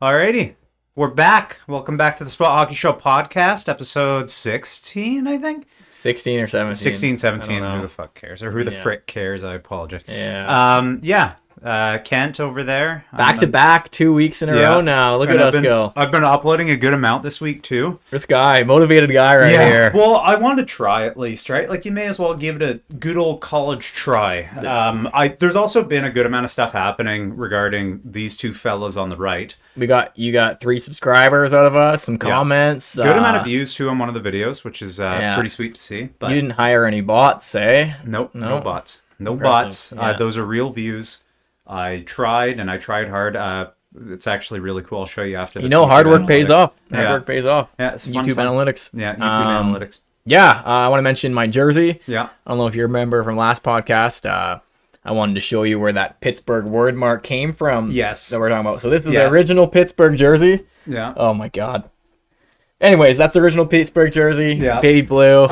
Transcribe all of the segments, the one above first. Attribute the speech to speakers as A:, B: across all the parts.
A: Alrighty. We're back. Welcome back to the Spot Hockey Show podcast, episode 16, I think.
B: 16 or 17.
A: 16, 17. Who the fuck cares? Or who the frick cares? I apologize.
B: Yeah.
A: Kent over there.
B: Back to back, 2 weeks in a row now. Look at us go.
A: I've been uploading a good amount this week, too.
B: This guy, motivated guy right here.
A: Well, I wanted to try at least, right? Like, you may as well give it a good old college try. There's also been a good amount of stuff happening regarding these two fellas on the right.
B: You got 3 subscribers out of us, some comments.
A: Good amount of views, too, on one of the videos, which is pretty sweet to see. But
B: you didn't hire any bots, eh?
A: Nope, no bots. No
B: Impressive.
A: bots. Those are real views. I tried, and I tried hard. It's actually really cool. I'll show you after this.
B: Hard work pays off. Hard work pays off.
A: Yeah, it's
B: YouTube analytics.
A: Yeah, YouTube analytics.
B: Yeah, I want to mention my jersey.
A: Yeah.
B: I don't know if you remember from last podcast. I wanted to show you where that Pittsburgh word mark came from.
A: Yes.
B: That we're talking about. So this is the original Pittsburgh jersey.
A: Yeah.
B: Oh my god. Anyways, that's the original Pittsburgh jersey.
A: Yeah.
B: Baby blue.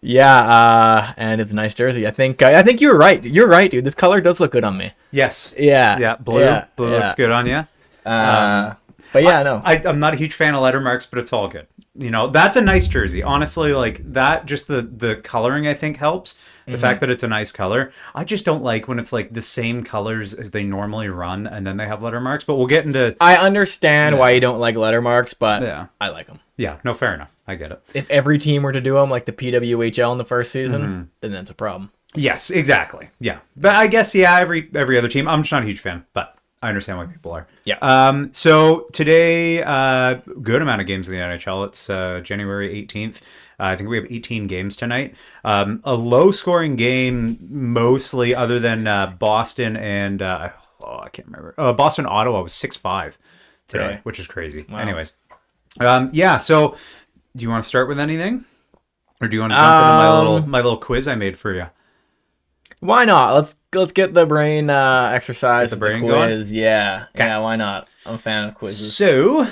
B: And it's a nice jersey. I think you were right. You're right, dude. This color does look good on me.
A: Yes.
B: Yeah.
A: Yeah. Blue looks good on you.
B: But yeah, no.
A: I'm not a huge fan of letter marks, but it's all good. You know, that's a nice jersey. Honestly, like that, just the coloring I think helps. The fact that it's a nice color. I just don't like when it's like the same colors as they normally run and then they have letter marks. But we'll get into...
B: I understand why you don't like letter marks, but I like them.
A: Yeah, no, fair enough. I get it.
B: If every team were to do them like the PWHL in the first season, then that's a problem.
A: Yes, exactly. Yeah. But I guess, every other team. I'm just not a huge fan, but I understand why people are.
B: Yeah.
A: So today, good amount of games in the NHL. It's January 18th. I think we have 18 games tonight. A low-scoring game, mostly, other than Boston and... I can't remember. Boston-Ottawa was 6-5 today,
B: Really?
A: which is crazy.
B: Wow.
A: Anyways. So do you want to start with anything? Or do you want to jump into my little quiz I made for you?
B: Why not? Let's get the brain exercise.
A: Get the brain
B: quiz.
A: going?
B: Yeah. Okay. Yeah, why not? I'm a fan of quizzes.
A: So,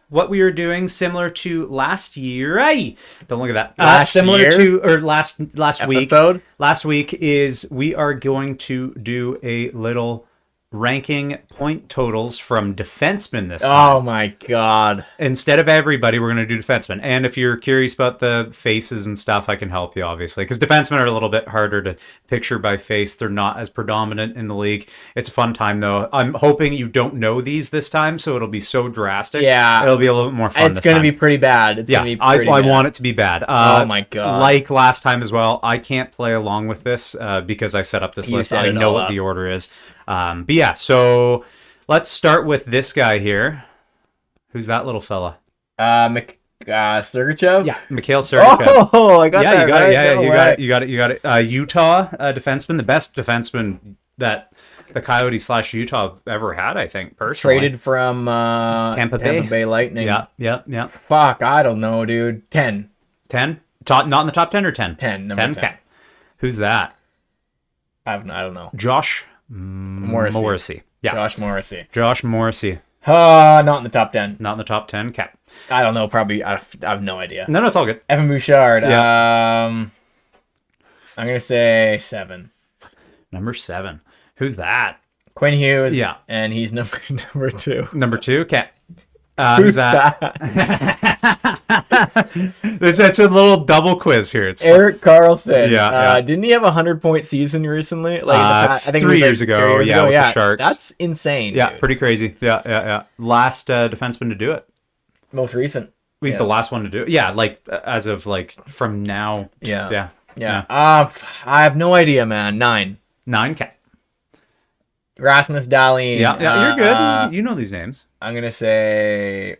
A: what we are doing similar to last year. Hey, don't look at that.
B: Last
A: week.
B: Episode?
A: Last week is we are going to do a little ranking point totals from defensemen this time.
B: Oh my god.
A: Instead of everybody, we're going to do defensemen. And if you're curious about the faces and stuff, I can help you, obviously. Because defensemen are a little bit harder to picture by face. They're not as predominant in the league. It's a fun time, though. I'm hoping you don't know these this time, so it'll be so drastic.
B: Yeah.
A: It'll be a little bit more fun
B: It's going to be pretty bad.
A: I want it to be bad.
B: Oh my god.
A: Like last time as well, I can't play along with this because I set up this list. I know what the order is. But yeah, so let's start with this guy here. Who's that little fella?
B: Sergachev?
A: Yeah, Mikhail Sergachev.
B: Oh, I got that.
A: You got
B: right.
A: it. Yeah,
B: You
A: you got it. Utah defenseman, the best defenseman that the Coyotes / Utah have ever had, I think, personally.
B: Traded from
A: Tampa Bay
B: Lightning.
A: Yeah.
B: Fuck, I don't know, dude. 10.
A: 10? Not in the top 10 or 10?
B: 10.
A: 10? Okay. Who's that?
B: I don't know.
A: Josh
B: Morrissey.
A: Yeah.
B: Josh Morrissey. Not in the top 10.
A: Not in the top 10. Okay.
B: I don't know. Probably. I have no idea.
A: No, it's all good.
B: Evan Bouchard.
A: Yeah.
B: I'm gonna say 7.
A: Number 7. Who's that?
B: Quinn Hughes.
A: Yeah.
B: And he's number 2.
A: Number 2. Okay.
B: Who's that?
A: It's a little double quiz here. It's
B: Eric Carlson.
A: Yeah.
B: Didn't he have a 100-point season recently?
A: I think 3 years ago. With the Sharks.
B: That's insane.
A: Yeah,
B: dude.
A: pretty crazy. Yeah. Last defenseman to do it.
B: Most recent.
A: He's the last one to do it. Yeah, like as of like from now.
B: Yeah. I have no idea, man. 9.
A: 9. Okay.
B: Rasmus Dahlin.
A: Yeah, you're good. You know these names.
B: I'm gonna say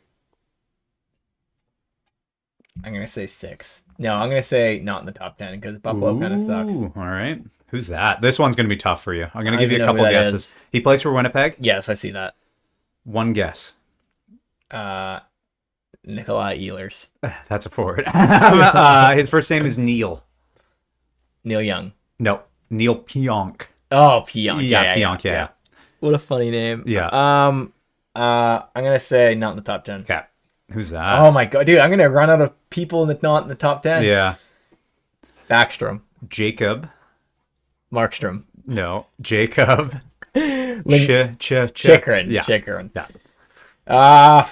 B: 6. No, I'm gonna say not in the top 10 because Buffalo kind of sucks.
A: All right. Who's that? This one's gonna be tough for you. I'm gonna give you a couple guesses. He plays for Winnipeg.
B: Yes, I see that.
A: One guess.
B: Nikolai Ehlers.
A: That's a forward. His first name is Neil.
B: Neil Young.
A: No, Neil Pionk.
B: Oh, Pionk.
A: Yeah, Pionk. Yeah.
B: What a funny name.
A: Yeah.
B: I'm gonna say not in the top 10.
A: Okay. Who's that?
B: Oh my god, dude! I'm gonna run out of people not in the top 10.
A: Yeah.
B: Backstrom.
A: Jacob.
B: Markstrom.
A: No, Jacob.
B: Chikrin.
A: Yeah.
B: Chikrin.
A: Yeah.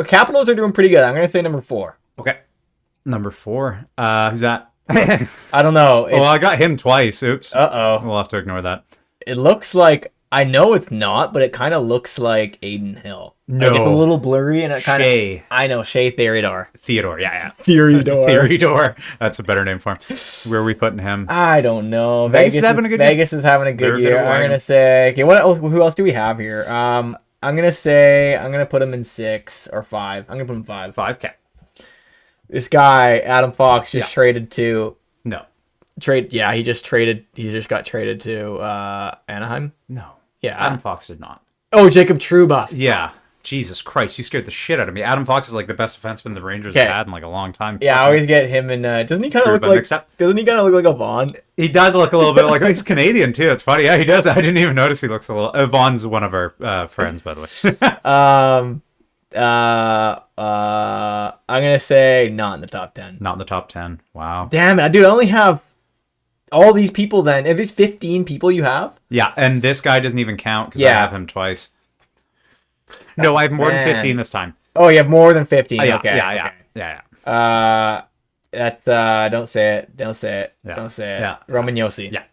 B: Capitals are doing pretty good. I'm gonna say number 4.
A: Okay. Number 4. Who's that?
B: I don't know.
A: Well, I got him twice. Oops.
B: Uh-oh.
A: We'll have to ignore that.
B: It looks like, I know it's not, but it kind of looks like Aiden Hill.
A: No.
B: Like, it's a little blurry and it kind
A: Shea.
B: of... I know, Shea Theodore.
A: Yeah.
B: Theodore.
A: That's a better name for him. Where are we putting him?
B: I don't know.
A: Vegas is having a good year.
B: Vegas is having a
A: They're
B: good
A: a bit
B: year.
A: of a
B: I'm
A: wagon.
B: going to say... Okay, who else do we have here? I'm going to put him in 6 or 5. I'm going to put him 5.
A: 5K.
B: This guy, Adam Fox, just traded to...
A: No.
B: He just got traded to Anaheim.
A: No.
B: Yeah.
A: Adam Fox did not.
B: Oh, Jacob Trouba.
A: Yeah. Jesus Christ, you scared the shit out of me. Adam Fox is like the best defenseman the Rangers have had in like a long time.
B: Yeah, I always get him in. Doesn't he kind of look like? Doesn't he kind of look like a Vaughn?
A: He does look a little bit like he's Canadian too. It's funny. Yeah, he does. I didn't even notice he looks a little. Vaughn's one of our friends, by the way.
B: I'm gonna say not in the top 10.
A: Not in the top 10. Wow.
B: Damn it, dude! I only have all these people. Then, if there's 15 people you have.
A: Yeah, and this guy doesn't even count because I have him twice. No, I have more than 15 this time.
B: Oh, you have more than 15.
A: Yeah,
B: okay.
A: Yeah.
B: That's don't say it. Don't say it.
A: Yeah.
B: Don't say it.
A: Yeah.
B: Roman Yossi.
A: Yeah.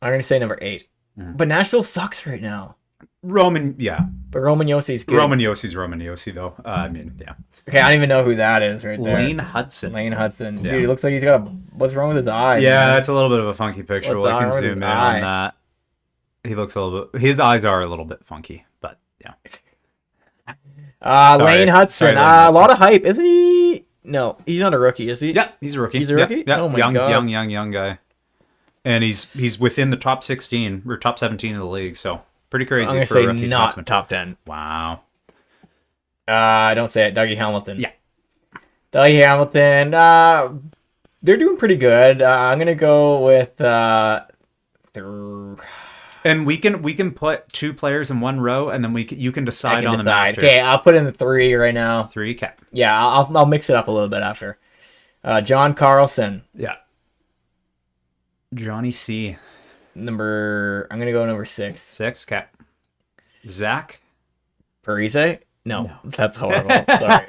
B: I'm gonna say number 8. But Nashville sucks right now.
A: But
B: Roman Yossi's good.
A: Roman Yossi though. I mean, yeah.
B: Okay, I don't even know who that is right there.
A: Lane Hudson.
B: Dude, it looks like he's got what's wrong with his eye?
A: Yeah,
B: man?
A: it's a little bit of a funky picture.
B: What's
A: We can
B: wrong with
A: zoom
B: his
A: in
B: eye?
A: on that. He looks a little bit. His eyes are a little bit funky, but yeah.
B: Lane Hudson. A lot of hype, isn't he? No, he's not a rookie, is he?
A: Yeah, he's a rookie.
B: He's a rookie?
A: Yeah.
B: Oh my God.
A: Young guy. And he's within the top 16 or top 17 of the league, so pretty crazy.
B: I'm gonna
A: for
B: say
A: a rookie
B: not
A: defenseman.
B: top 10.
A: Wow.
B: Don't say it. Dougie Hamilton.
A: Yeah.
B: Dougie Hamilton. They're doing pretty good. I'm gonna go with
A: And we can put 2 players in one row, and then you can decide on them after.
B: Okay, I'll put in the 3 right now.
A: 3 cap.
B: Yeah, I'll mix it up a little bit after. John Carlson.
A: Yeah. Johnny C.
B: I'm gonna go number 6.
A: 6 cap. Zach.
B: Parise? No, that's horrible. Sorry.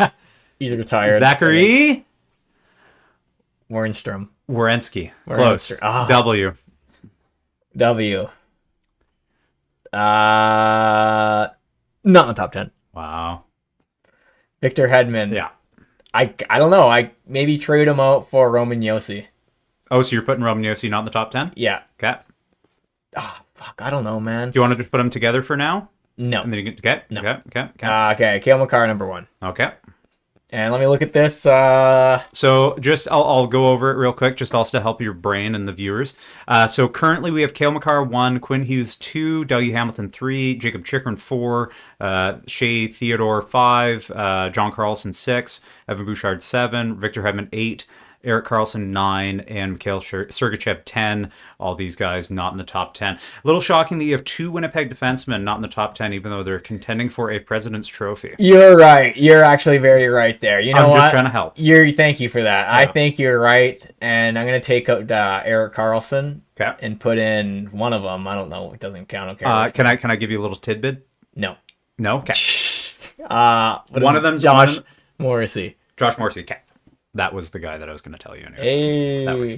B: He's retired.
A: Zachary.
B: Warnstrom.
A: Werenski. Close.
B: Ah.
A: W.
B: W. Not in the top 10.
A: Wow.
B: Victor Hedman.
A: Yeah.
B: I don't know. I maybe trade him out for Roman Yossi.
A: Oh, so you're putting Roman Yossi not in the top 10?
B: Yeah.
A: Okay.
B: Oh, fuck. I don't know, man.
A: Do you want to just put them together for now?
B: No.
A: And then you get
B: No.
A: Okay.
B: Okay. Kale McCarr, number 1.
A: Okay.
B: And let me look at this.
A: So just I'll go over it real quick, just also to help your brain and the viewers. So currently we have Cale Makar 1, Quinn Hughes 2, Dougie Hamilton 3, Jacob Chikrin 4, Shea Theodore 5, John Carlson 6, Evan Bouchard 7, Victor Hedman 8, Eric Carlson 9, and Mikhail Sergachev 10. All these guys not in the top 10. A little shocking that you have 2 Winnipeg defensemen not in the top 10, even though they're contending for a President's Trophy.
B: You're right. You're actually very right there. You know
A: I'm
B: what?
A: just trying to help.
B: Thank you for that. Yeah. I think you're right, and I'm gonna take out Eric Carlson and put in one of them. I don't know. It doesn't count. Okay.
A: Can I give you a little tidbit?
B: No.
A: No. Okay.
B: One
A: of them's
B: Josh Morrissey.
A: Josh Morrissey. Okay. That was the guy that I was going to tell you. Anyways.
B: Hey.
A: That works.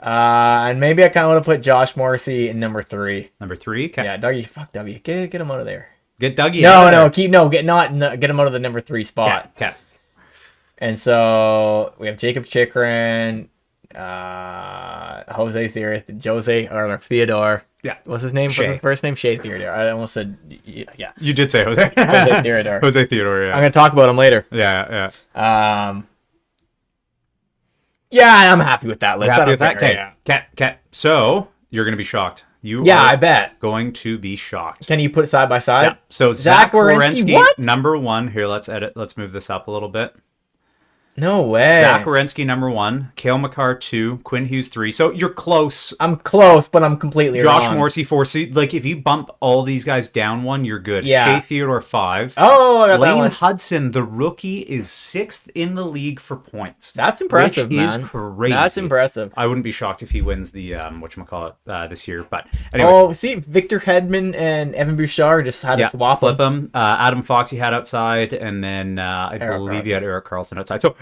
B: And maybe I kind of want to put Josh Morrissey in number 3.
A: Number 3. Okay.
B: Yeah, Dougie. Fuck Dougie. Get him out of there.
A: Get Dougie.
B: Get him out of the number 3 spot.
A: Okay.
B: And so we have Jacob Chikrin, Theodore.
A: Yeah.
B: What's his name?
A: Shea.
B: What's his first name? Shea Theodore. I almost said, yeah.
A: You did say Jose.
B: Jose Theodore.
A: Jose Theodore, yeah.
B: I'm going to talk about him later.
A: Yeah.
B: Yeah, I'm happy with that list.
A: Happy with that? Okay. So, you're going to be shocked.
B: I bet.
A: Going to be shocked.
B: Can you put it side by side?
A: Yeah. So, Zach Werenski, number 1. Here, let's edit. Let's move this up a little bit.
B: No way.
A: Zach Werenski, number 1. Cale Makar, 2. Quinn Hughes, 3. So you're close.
B: I'm close, but I'm completely
A: Josh
B: wrong.
A: Morrissey, 4. So, like, if you bump all these guys down 1, you're good.
B: Yeah.
A: Shea Theodore, 5.
B: Oh, I got that
A: Lane
B: one.
A: Hudson, the rookie, is 6th in the league for points.
B: That's impressive,
A: which
B: man.
A: is crazy.
B: That's impressive.
A: I wouldn't be shocked if he wins the whatchamacallit this year. But anyway.
B: Oh, see, Victor Hedman and Evan Bouchard just had to swap
A: flip
B: them.
A: him. Adam Fox he had outside, and then I believe you had Erik Karlsson outside. So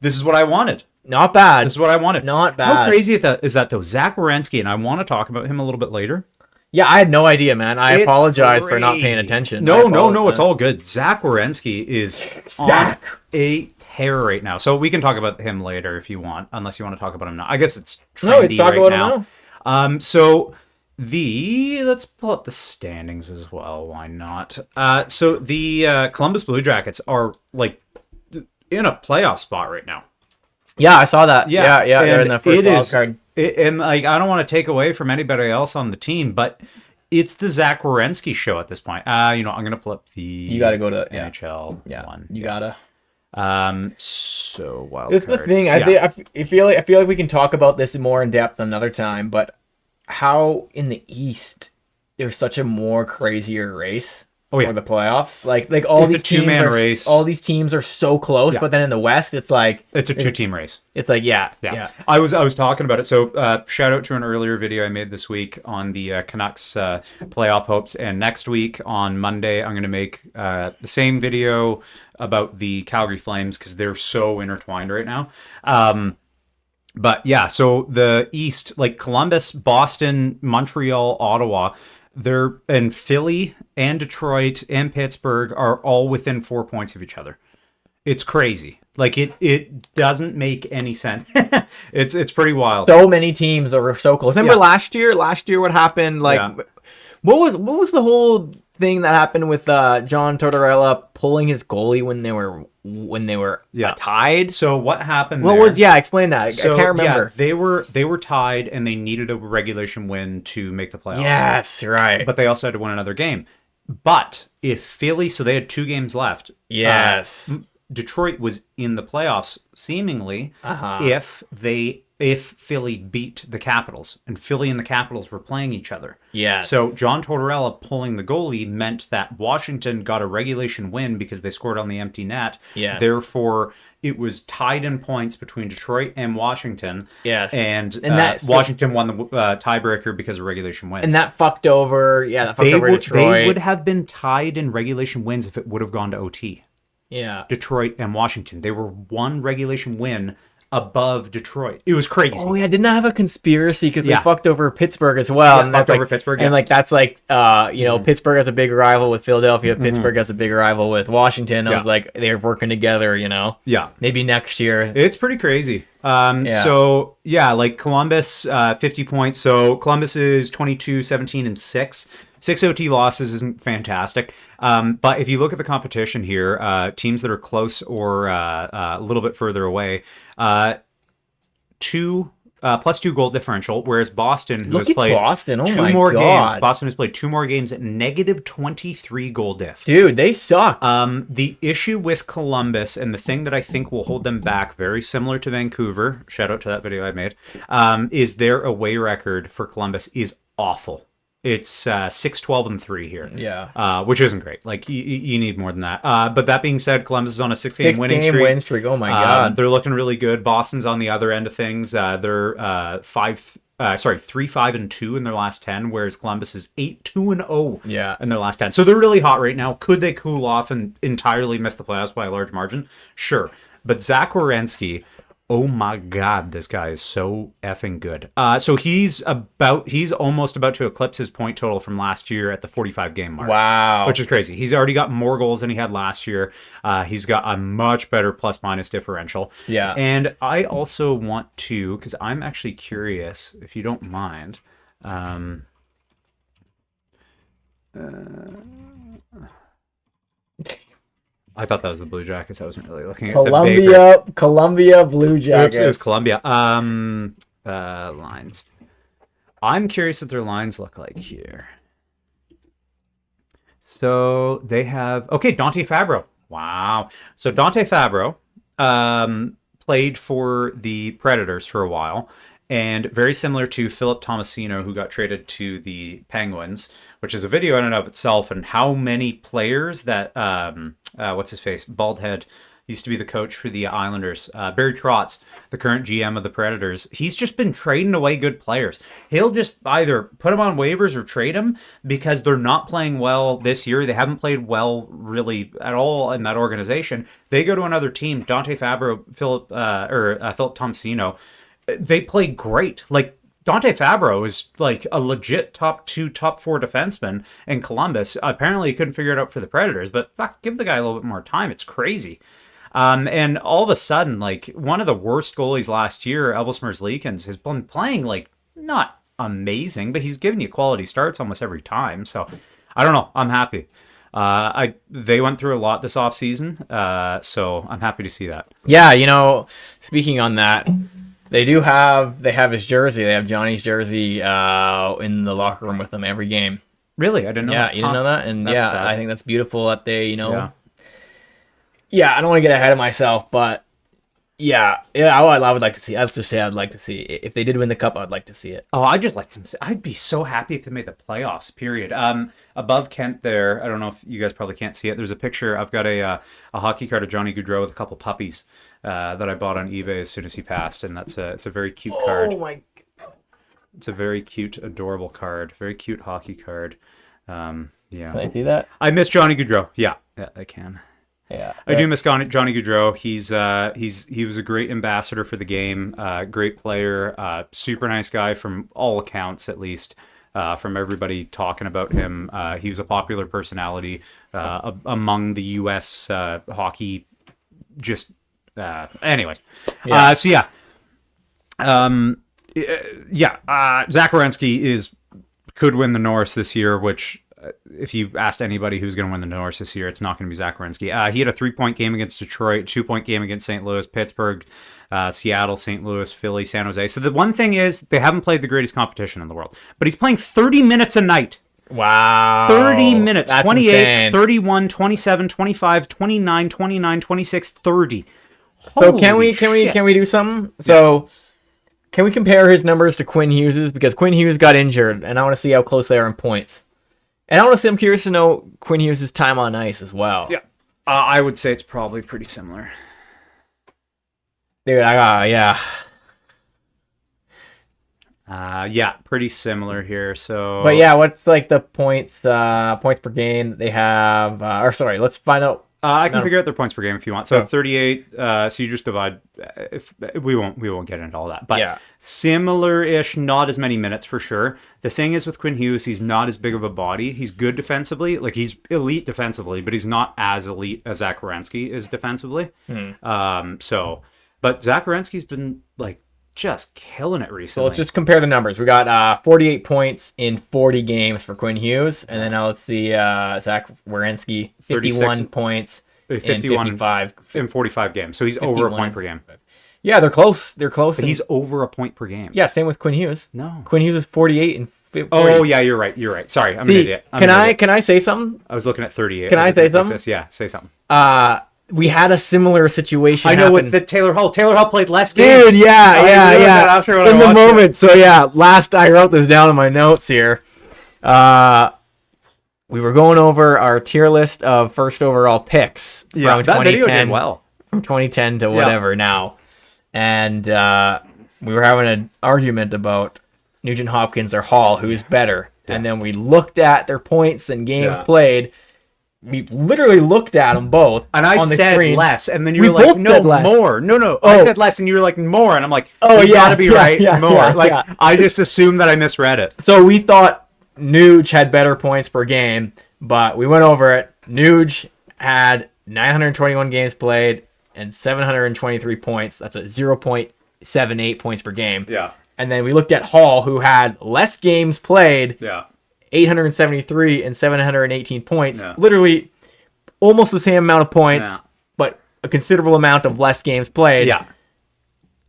A: this is what I wanted.
B: Not bad.
A: This is what I wanted.
B: Not bad.
A: How crazy is that though? Zach Werenski, and I want to talk about him a little bit later.
B: Yeah, I had no idea, man. I apologize for not paying attention.
A: No, it's all good. Zach Werenski is on a tear right now. So we can talk about him later if you want, unless you want to talk about him now. I guess it's trendy
B: let's talk about him now.
A: So let's pull up the standings as well. Why not? So the Columbus Blue Jackets are like in a playoff spot right now.
B: Yeah, I saw that. Yeah, they're in the first wild card.
A: And like, I don't want to take away from anybody else on the team, but it's the Zach Werenski show at this point. I'm gonna pull up the.
B: You got to go to
A: NHL one.
B: You gotta.
A: So wild.
B: It's
A: card.
B: the thing. I feel like we can talk about this more in depth another time. But how in the East there's such a more crazier race. For the playoffs, like all
A: it's
B: these
A: a two-man race.
B: All these teams are so close, but then in the West, it's like
A: it's a two-team race.
B: It's like yeah.
A: I was talking about it. So shout out to an earlier video I made this week on the Canucks playoff hopes, and next week on Monday I'm going to make the same video about the Calgary Flames because they're so intertwined right now. But yeah, so the East, like Columbus, Boston, Montreal, Ottawa. And Philly and Detroit and Pittsburgh are all within 4 points of each other. It's crazy. Like it doesn't make any sense. It's pretty wild.
B: So many teams that were so close. Remember last year? Last year, what happened? Like, what was the whole thing that happened with John Tortorella pulling his goalie when they were tied?
A: So what happened?
B: Explain that. I can't remember.
A: Yeah, they were tied and they needed a regulation win to make the playoffs.
B: Yes, right.
A: But they also had to win another game. But if Philly, so they had 2 games left.
B: Yes.
A: Detroit was in the playoffs seemingly if Philly beat the Capitals, and Philly and the Capitals were playing each other.
B: Yeah.
A: So John Tortorella pulling the goalie meant that Washington got a regulation win because they scored on the empty net.
B: Yeah.
A: Therefore, it was tied in points between Detroit and Washington.
B: Yes.
A: And Washington won the tiebreaker because of regulation wins.
B: And that fucked over. Yeah, that fucked over Detroit.
A: They would have been tied in regulation wins if it would have gone to OT.
B: Yeah.
A: Detroit and Washington. They were one regulation win above Detroit. It was crazy.
B: Oh yeah, didn't I have a conspiracy because they fucked over Pittsburgh as well?
A: Yeah, and fucked over Pittsburgh.
B: And that's like Pittsburgh has a big rival with Philadelphia. Pittsburgh has a big rival with Washington. I was like, they're working together.
A: Yeah.
B: Maybe next year.
A: It's pretty crazy. So like Columbus, 50 points. So Columbus is 22, 17, and 6. 6 OT losses isn't fantastic. But if you look at the competition here, teams that are close or a little bit further away, +2 goal differential, whereas Boston, who has played
B: Boston.
A: two more games, Boston has played 2 more games at -23 goal diff.
B: Dude, they suck.
A: The issue with Columbus, and the thing that I think will hold them back, very similar to Vancouver, shout out to that video I made, is their away record for Columbus is awful. It's 6-12-3 here.
B: Yeah.
A: Which isn't great. Like, you need more than that. But that being said, Columbus is on a 6-game winning streak.
B: Win streak. Oh, my God.
A: They're looking really good. Boston's on the other end of things. They're 3-5-2 in their last 10, whereas Columbus is 8-2-0 in their last 10. So they're really hot right now. Could they cool off and entirely miss the playoffs by a large margin? Sure. But Zach Werenski... oh my God, this guy is so effing good. So he's almost about to eclipse his point total from last year at the 45 game mark.
B: Wow.
A: Which is crazy. He's already got more goals than he had last year. He's got a much better plus-minus differential.
B: Yeah.
A: And I also want to, because I'm actually curious, if you don't mind, I thought that was the Blue Jackets. I wasn't really looking at
B: Columbia Blue Jackets.
A: Oops, it was Columbia. Lines. I'm curious what their lines look like here. So they have Dante Fabro. Wow. So Dante Fabro played for the Predators for a while, and very similar to Philip Tomasino, who got traded to the Penguins, which is a video in and of itself, and how many players that, what's his face, bald head, used to be the coach for the Islanders, Barry Trotz, the current GM of the Predators. He's just been trading away good players. He'll just either put them on waivers or trade them because they're not playing well this year. They haven't played well really at all in that organization. They go to another team, Dante Fabro, Philip Tomasino. They played great. Like, Dante Fabro is like a legit top 2, top 4 defenseman in Columbus. Apparently he couldn't figure it out for the Predators, but fuck, give the guy a little bit more time. It's crazy. And all of a sudden, like, one of the worst goalies last year, Elvis Merzlikins, has been playing, like, not amazing, but he's giving you quality starts almost every time. So, I don't know. I'm happy. They went through a lot this offseason, so I'm happy to see that.
B: Yeah, speaking on that, they have his jersey. They have Johnny's jersey in the locker room with them every game.
A: Really? I didn't know that.
B: Yeah, you didn't know that? And
A: that's
B: sad.
A: Sad.
B: I think that's beautiful that they, Yeah, I don't want to get ahead of myself, but I would like to see. Let's just say I'd like to see if they did win the cup. I'd like to see it.
A: Oh, I'd just like to. I'd be so happy if they made the playoffs. Period. Above Kent there, I don't know if you guys probably can't see it. There's a picture. I've got a hockey card of Johnny Gaudreau with a couple puppies that I bought on eBay as soon as he passed, and it's a very cute card.
B: Oh my!
A: It's a very cute, adorable card. Very cute hockey card. Yeah.
B: Can I see that?
A: I miss Johnny Gaudreau. Yeah, I can.
B: Yeah,
A: I do miss Johnny Gaudreau. He was a great ambassador for the game, great player, super nice guy from all accounts, at least from everybody talking about him. He was a popular personality among the U.S. Hockey. Just anyways,
B: yeah.
A: Zach Werenski could win the Norris this year, which. If you asked anybody who's going to win the Norris this year, it's not going to be Zach Werenski. He had a 3-point game against Detroit, 2-point game against St. Louis, Pittsburgh, Seattle, St. Louis, Philly, San Jose. So the one thing is they haven't played the greatest competition in the world, but he's playing 30 minutes a night.
B: Wow.
A: 30 minutes.
B: That's
A: 28,
B: insane.
A: 31, 27, 25, 29, 29, 26, 30.
B: So can we do something? Yeah. So can we compare his numbers to Quinn Hughes's? Because Quinn Hughes got injured, and I want to see how close they are in points. And I'm curious to know Quinn Hughes' time on ice as well.
A: Yeah. I would say it's probably pretty similar.
B: Dude, yeah.
A: Pretty similar here. So,
B: but yeah, what's like the points per game they have? Let's find out.
A: I can figure out their points per game if you want. So 38. So you just divide. If we won't get into all that. But
B: yeah,
A: similar-ish. Not as many minutes for sure. The thing is with Quinn Hughes, he's not as big of a body. He's good defensively. Like he's elite defensively, but he's not as elite as Zach Werenski is defensively. But Zach Werenski's been like just killing it recently.
B: So let's just compare the numbers. We got 48 points in 40 games for Quinn Hughes, and then now let's see Zach Werenski 51 points
A: 51
B: in 55
A: in 45 games. So he's over a point per game.
B: Yeah, they're close. But
A: he's over a point per game.
B: Yeah, same with Quinn Hughes.
A: No,
B: Quinn Hughes is 48 and 40.
A: Oh yeah, you're right. Sorry, I'm an idiot.
B: Can I say something?
A: I was looking at 38.
B: Can I say something?
A: Yeah, say something.
B: We had a similar situation.
A: I know
B: happen.
A: with the Taylor Hall. Taylor Hall played less games.
B: Dude, yeah. In the moment. So yeah, I wrote this down in my notes here. We were going over our tier list of first overall picks from 2010.
A: Video did well.
B: From 2010 to whatever now. And we were having an argument about Nugent Hopkins or Hall, who's better. Yeah. And then we looked at their points and games played. We literally looked at them both.
A: And I said
B: screen.
A: less. And then you were like, no, more. No. I said less. And you were like, more. And I'm like, it's got to be right. More. I just assumed that I misread it.
B: So we thought Nuge had better points per game. But we went over it. Nuge had 921 games played and 723 points. That's a 0.78 points per game.
A: Yeah.
B: And then we looked at Hall, who had less games played.
A: Yeah.
B: 873 and 718 points. Yeah. Literally almost the same amount of points, but a considerable amount of less games played.
A: Yeah.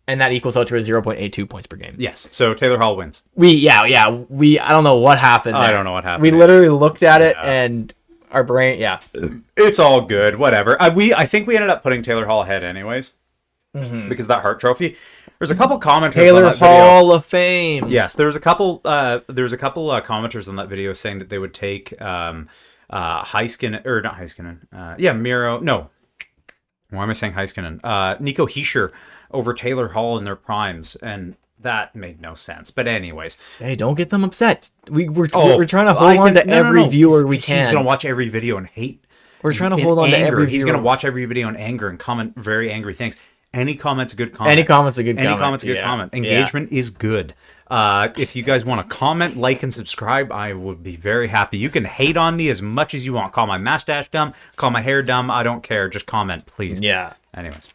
B: And that equals out to a 0.82 points per game.
A: Yes. So Taylor Hall wins.
B: I don't know what happened.
A: I don't know what happened.
B: We literally looked at it and our brain,
A: It's all good. Whatever. I think we ended up putting Taylor Hall ahead anyways. because of that Hart Trophy. There's a couple commenters
B: Taylor
A: on that
B: Hall
A: video.
B: of Fame.
A: Yes, there was a couple. Commenters on that video saying that they would take Heiskanen, or not Heiskanen. Miro. No, why am I saying Heiskanen? Nico Hischier over Taylor Hall in their primes, and that made no sense. But anyways,
B: hey, don't get them upset. We're trying to hold on to every viewer we can.
A: He's gonna watch every video and hate.
B: We're trying to hold on to every viewer.
A: He's gonna watch every video in anger and comment very angry things. Any comment's a good comment.
B: Any comment's a good comment.
A: Any comment's a good comment. Engagement is good. If you guys want to comment, like, and subscribe, I would be very happy. You can hate on me as much as you want. Call my mustache dumb. Call my hair dumb. I don't care. Just comment, please.
B: Yeah.
A: Anyways,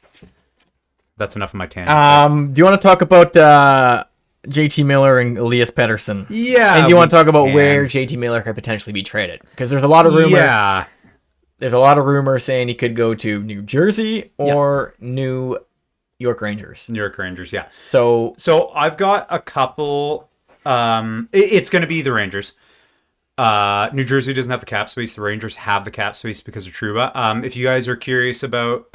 A: that's enough of my tangent.
B: Do you want to talk about JT Miller and Elias Pettersson?
A: Yeah.
B: And do you want to talk about where JT Miller could potentially be traded? Because there's a lot of rumors.
A: Yeah.
B: There's a lot of rumors saying he could go to New Jersey or New York Rangers.
A: New York Rangers, yeah.
B: So
A: I've got a couple. It's going to be the Rangers. New Jersey doesn't have the cap space. The Rangers have the cap space because of Trouba. If you guys are curious about,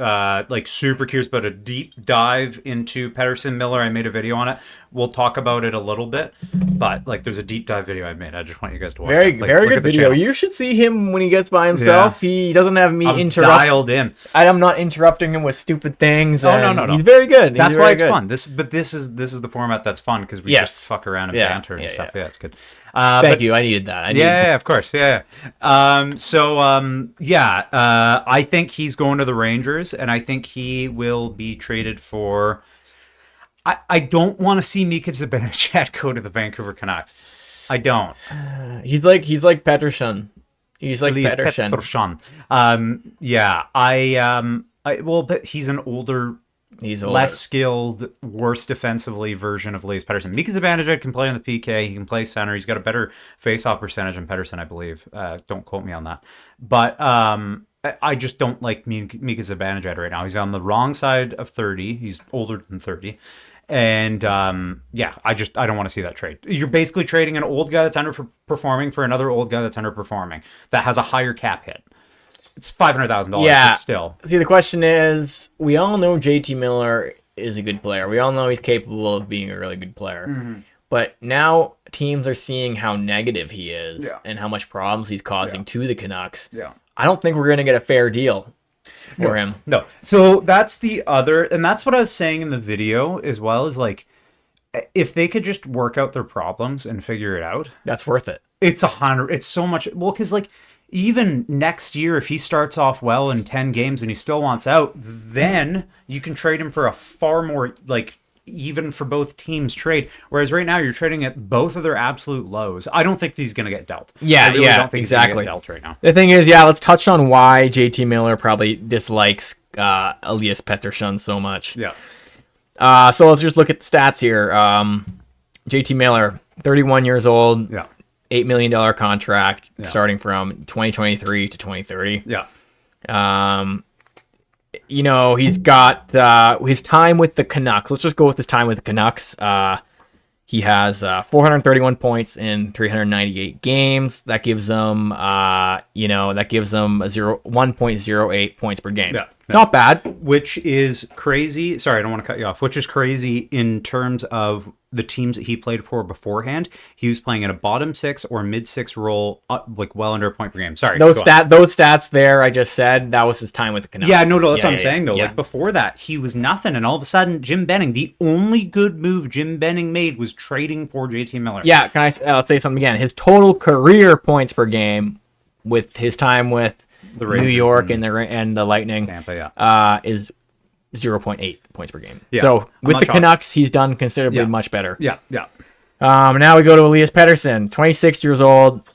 A: super curious about a deep dive into Pettersson Miller, I made a video on it. We'll talk about it a little bit, but there's a deep dive video I made. I just want you guys to watch.
B: Very good video.
A: Channel.
B: You should see him when he gets by himself. Yeah. He doesn't have me interrupt.
A: Dialed in.
B: I'm not interrupting him with stupid things.
A: No.
B: He's very good.
A: That's why it's fun. This is the format that's fun because we just fuck around and banter and stuff. Yeah, it's good.
B: Thank you. I needed that.
A: Of course. Yeah. I think he's going to the Rangers, and I think he will be traded for. I don't want to see Mika Zibanejad go to the Vancouver Canucks. I don't.
B: He's like Pettersson. He's like
A: Elias
B: Pettersson.
A: But he's an older.
B: He's older.
A: Less skilled, worse defensively version of Elias Pettersson. Mika Zibanejad can play on the PK. He can play center. He's got a better face-off percentage than Pettersson, I believe. Don't quote me on that. But I just don't like Mika Zibanejad right now. He's on the wrong side of 30. He's older than 30. And I don't want to see that trade. You're basically trading an old guy that's underperforming for another old guy that's underperforming that has a higher cap hit. It's $500,000, but still.
B: See, the question is, we all know JT Miller is a good player. We all know he's capable of being a really good player. Mm-hmm. But now teams are seeing how negative he is and how much problems he's causing to the Canucks. Yeah. I don't think we're going to get a fair deal for him.
A: No. So that's the other, and that's what I was saying in the video as well, is if they could just work out their problems and figure it out.
B: That's worth it.
A: It's so much, because even next year, if he starts off well in 10 games and he still wants out, then you can trade him for a far more, even for both teams trade. Whereas right now, you're trading at both of their absolute lows. I don't think he's going to get dealt.
B: Yeah,
A: I really don't think
B: exactly.
A: He's going to get dealt right now.
B: The thing is, let's touch on why JT Miller probably dislikes Elias Pettersson so much.
A: Yeah.
B: So let's just look at the stats here. JT Miller, 31 years old.
A: Yeah.
B: $8 million contract starting from 2023 to 2030.
A: Yeah.
B: He's got his time with the Canucks. Let's just go with his time with the Canucks. He has 431 points in 398 games. That gives him, 1.08 points per game. Yeah. Not bad.
A: Which is crazy. Sorry, I don't want to cut you off. Which is crazy in terms of the teams that he played for beforehand. He was playing in a bottom six or mid six role, well under a point per game. Sorry.
B: Those stats there, I just said, that was his time with the Canucks.
A: Yeah, no, that's what I'm saying, though. Yeah. Before that, he was nothing. And all of a sudden, Jim Benning, the only good move Jim Benning made was trading for JT Miller.
B: Yeah, I'll say something again. His total career points per game with his time with the New York and the Lightning
A: Tampa,
B: is 0.8 points per game.
A: Yeah.
B: So with the Canucks, he's done considerably much better.
A: Yeah.
B: Now we go to Elias Pettersson, 26 years old.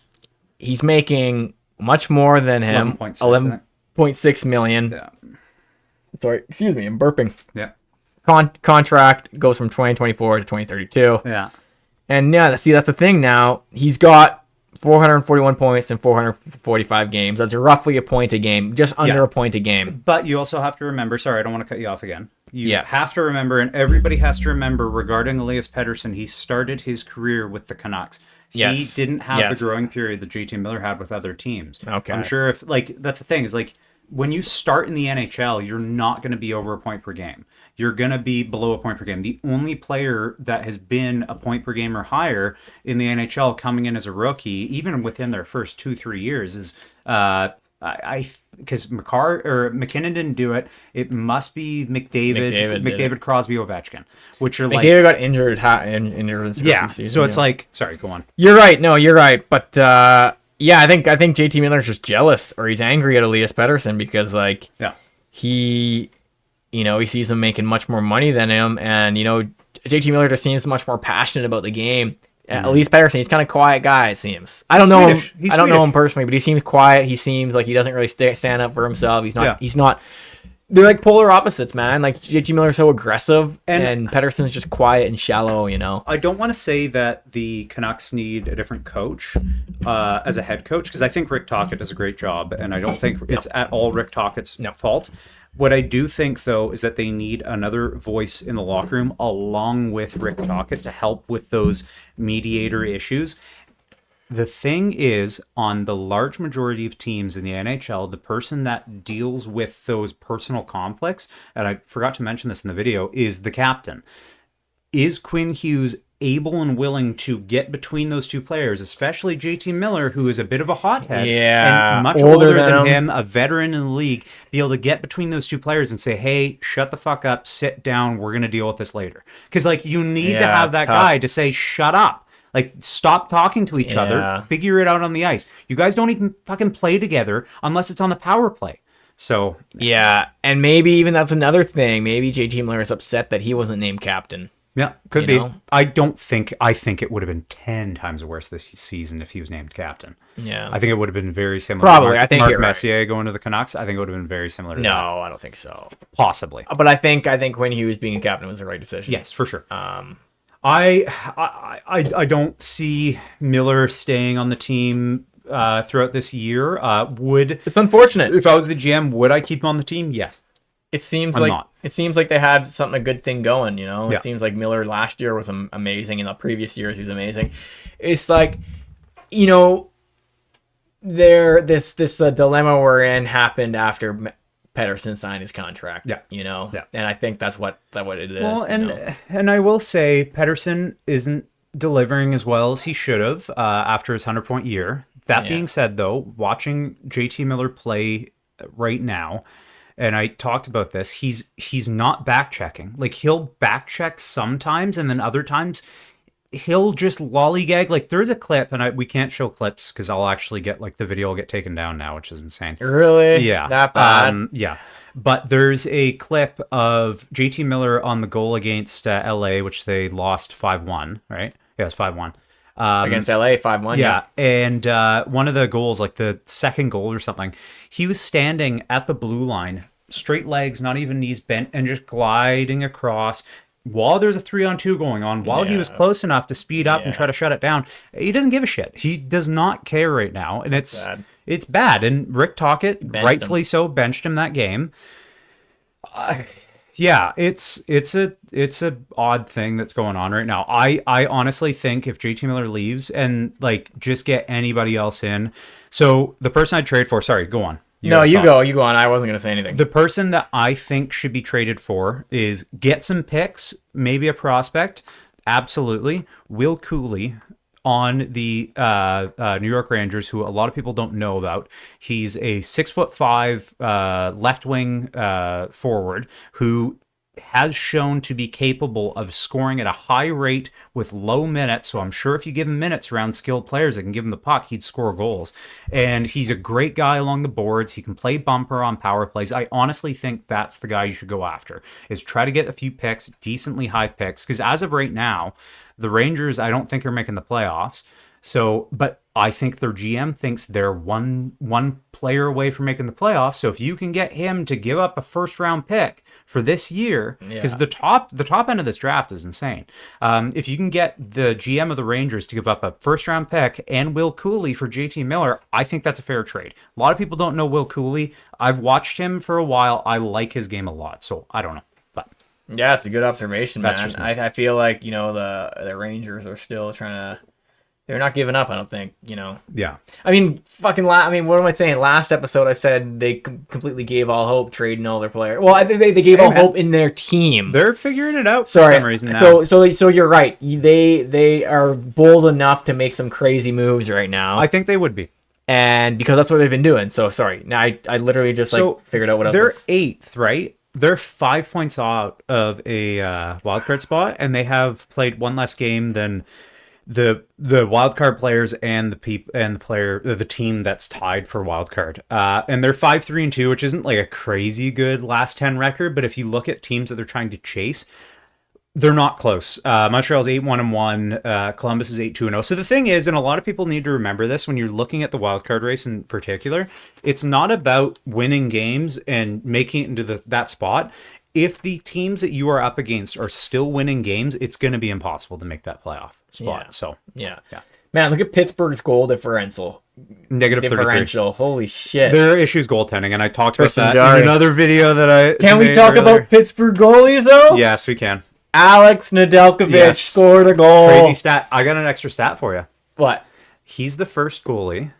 B: He's making much more than him, 11.6 million.
A: Yeah.
B: Sorry, excuse me, I'm burping.
A: Yeah.
B: Contract goes from 2024 to 2032.
A: Yeah.
B: And that's the thing now. He's got 441 points in 445 games. That's roughly a point a game, just under a point a game.
A: But you also have to remember, sorry, I don't want to cut you off again. You have to remember, and everybody has to remember, regarding Elias Pettersson, he started his career with the Canucks. He didn't have the growing period that JT Miller had with other teams.
B: Okay.
A: I'm sure that's the thing, is when you start in the NHL, you're not going to be over a point per game. You're going to be below a point per game. The only player that has been a point per game or higher in the NHL coming in as a rookie, even within their first 2-3 years, is because McKinnon didn't do it. It must be McDavid, Crosby, Ovechkin, which are
B: McDavid got injured in
A: season. So it's like, sorry, go on.
B: You're right. No, you're right. But yeah, I think JT Miller's just jealous, or he's angry at Elias Pettersson because he sees him making much more money than him, and JT Miller just seems much more passionate about the game. Elias Pettersson, he's kind of quiet guy, it seems. I don't know him. I don't know him personally, but he seems quiet. He seems like he doesn't really stand up for himself. He's not. He's not. They're like polar opposites, man. Like JT Miller's so aggressive, and Pettersson's just quiet and shallow. I
A: don't want to say that the Canucks need a different coach as a head coach, because I think Rick Tocchet does a great job, and I don't think it's at all Rick Tocchet's fault. What I do think, though, is that they need another voice in the locker room along with Rick Tocchet to help with those mediator issues. The thing is, on the large majority of teams in the NHL, the person that deals with those personal conflicts, and I forgot to mention this in the video, is the captain. Is Quinn Hughes able and willing to get between those two players, especially JT Miller, who is a bit of a hothead and much older than him, a veteran in the league, be able to get between those two players and say, hey, shut the fuck up, sit down, we're going to deal with this later. Because you need to have that guy to say, shut up. Stop talking to each other, figure it out on the ice. You guys don't even fucking play together unless it's on the power play. So
B: and maybe even that's another thing. Maybe JT Miller is upset that he wasn't named captain.
A: Yeah, could be. I think it would have been 10 times worse this season if he was named captain.
B: Yeah.
A: I think it would have been very similar
B: Probably.
A: to
B: I think
A: Mark Messier going to the Canucks. I think it would have been very similar to that.
B: No, I don't think so.
A: Possibly.
B: But I think when he was being a captain was the right decision.
A: Yes, for sure. I don't see Miller staying on the team throughout this year.
B: It's unfortunate.
A: If I was the GM, would I keep him on the team? Yes.
B: It seems like they had a good thing going, It seems like Miller last year was amazing, and the previous years he was amazing. It's like, this dilemma we're in happened after Pettersson signed his contract. And I think that's what it is.
A: Well, and I will say Pettersson isn't delivering as well as he should have after his 100-point year. That being said, though, watching JT Miller play right now, and I talked about this, he's not back checking. He'll back check sometimes, and then other times he'll just lollygag. There's a clip, and we can't show clips because I'll actually get the video will get taken down now, which is insane.
B: Really?
A: Yeah.
B: That bad?
A: Yeah. But there's a clip of JT Miller on the goal against LA, which they lost 5-1, right? Yeah, it was 5-1.
B: Against LA, 5-1.
A: Yeah. And one of the goals, the second goal or something, he was standing at the blue line, straight legs, not even knees bent, and just gliding across while there's a 3-on-2 going on, while he was close enough to speed up and try to shut it down. He doesn't give a shit. He does not care right now. And it's bad. And Rick Tocchet, rightfully so, benched him that game. It's a odd thing that's going on right now. I honestly think if JT Miller leaves and just get anybody else in. So the person I'd trade for, sorry, go on.
B: You go on. I wasn't going to say anything.
A: The person that I think should be traded for is get some picks, maybe a prospect. Absolutely. Will Cooley on the New York Rangers, who a lot of people don't know about. He's a 6'5" left wing forward who has shown to be capable of scoring at a high rate with low minutes. So I'm sure if you give him minutes around skilled players that can give him the puck, he'd score goals. And he's a great guy along the boards. He can play bumper on power plays. I honestly think that's the guy you should go after, is try to get a few picks, decently high picks. Because as of right now, the Rangers, I don't think are making the playoffs. So, but I think their GM thinks they're one player away from making the playoffs. So if you can get him to give up a first round pick for this year, because the top end of this draft is insane. If you can get the GM of the Rangers to give up a first round pick and Will Cooley for JT Miller, I think that's a fair trade. A lot of people don't know Will Cooley. I've watched him for a while. I like his game a lot. So I don't know, but
B: yeah, it's a good observation, man. I feel like the Rangers are still trying to They're not giving up, I don't think, you know.
A: Yeah.
B: I mean, what am I saying? Last episode, I said they completely gave all hope trading all their players. Well, I think they gave all hope in their team.
A: They're figuring it out
B: Sorry.
A: for some reason now.
B: So you're right. They are bold enough to make some crazy moves right now.
A: I think they would be.
B: And because that's what they've been doing. So, sorry. Now, I literally just figured out what else.
A: They're 8th, right? They're 5 points out of a wildcard spot, and they have played one less game than the wildcard players and the team that's tied for wildcard. And they're 5-3-2, which isn't like a crazy good last 10 record, but if you look at teams that they're trying to chase, they're not close. Montreal's 8-1-1. Columbus is 8-2-0. So the thing is, and a lot of people need to remember this when you're looking at the wildcard race in particular, it's not about winning games and making it into that spot. If the teams that you are up against are still winning games, it's going to be impossible to make that playoff spot.
B: Yeah.
A: So
B: yeah. Man, look at Pittsburgh's goal differential.
A: Negative
B: differential. 33. Holy shit.
A: Their issue's goaltending, and I talked about that
B: Jarry.
A: in another video that I
B: Can we talk
A: earlier.
B: about Pittsburgh goalies, though?
A: Yes, we can.
B: Alex Nedeljkovic scored a goal.
A: Crazy stat. I got an extra stat for you.
B: What?
A: He's the first goalie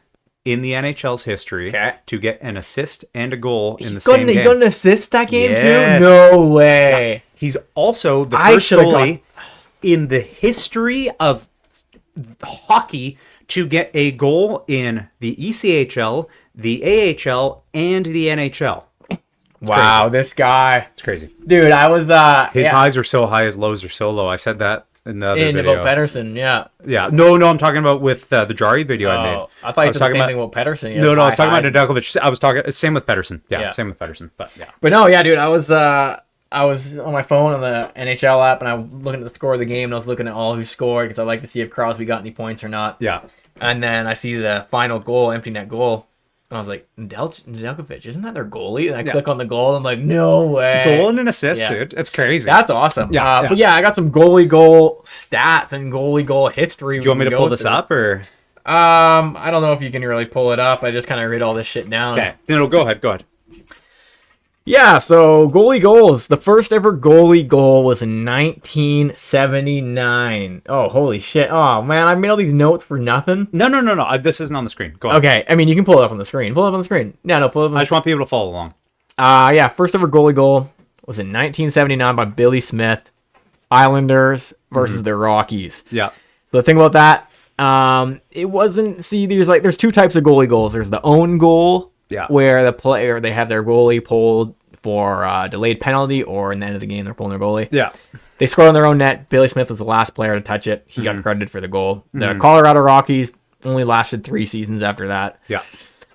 A: in the NHL's history to get an assist and a goal in the same game.
B: He got an assist that game
A: Yes.
B: too? No way.
A: Yeah. He's also the first goalie in the history of hockey to get a goal in the ECHL, the AHL, and the NHL.
B: Wow, this guy.
A: It's crazy.
B: Dude, I was...
A: his highs are so high, his lows are so low. I said that in the other video.
B: About Pettersson, yeah.
A: Yeah. No, I'm talking about with the Jarry video I made.
B: I thought you said the same thing about Pettersson.
A: No, I was talking about Nedeljkovic. I was talking... Same with Pettersson. Yeah, same with Pettersson. But yeah.
B: But no, yeah, dude, I was on my phone on the NHL app, and I was looking at the score of the game, and I was looking at all who scored, because I like to see if Crosby got any points or not.
A: Yeah.
B: And then I see the final goal, empty net goal. And I was like, Nedeljkovic, isn't that their goalie? And I click on the goal, and I'm like, no way.
A: Goal and an assist, dude. It's crazy.
B: That's awesome.
A: Yeah,
B: But yeah, I got some goalie goal stats and goalie goal history.
A: Do you want me to pull this up, or?
B: I don't know if you can really pull it up. I just kind of read all this shit down.
A: Okay. No, go ahead.
B: Yeah, so goalie goals. The first ever goalie goal was in 1979. Oh, holy shit. Oh, man, I made all these notes for nothing.
A: No. This isn't on the screen. Go on.
B: Okay, I mean, you can pull it up on the screen. Pull it up on the screen. No, pull it up
A: I just want people to follow along.
B: Yeah, first ever goalie goal was in 1979 by Billy Smith. Islanders versus the Rockies.
A: Yeah.
B: So the thing about that, it wasn't... See, there's two types of goalie goals. There's the own goal...
A: Yeah.
B: Where the player, they have their goalie pulled for delayed penalty, or in the end of the game, they're pulling their goalie.
A: Yeah.
B: They scored on their own net. Billy Smith was the last player to touch it. He got credited for the goal. The Colorado Rockies only lasted 3 seasons after that.
A: Yeah.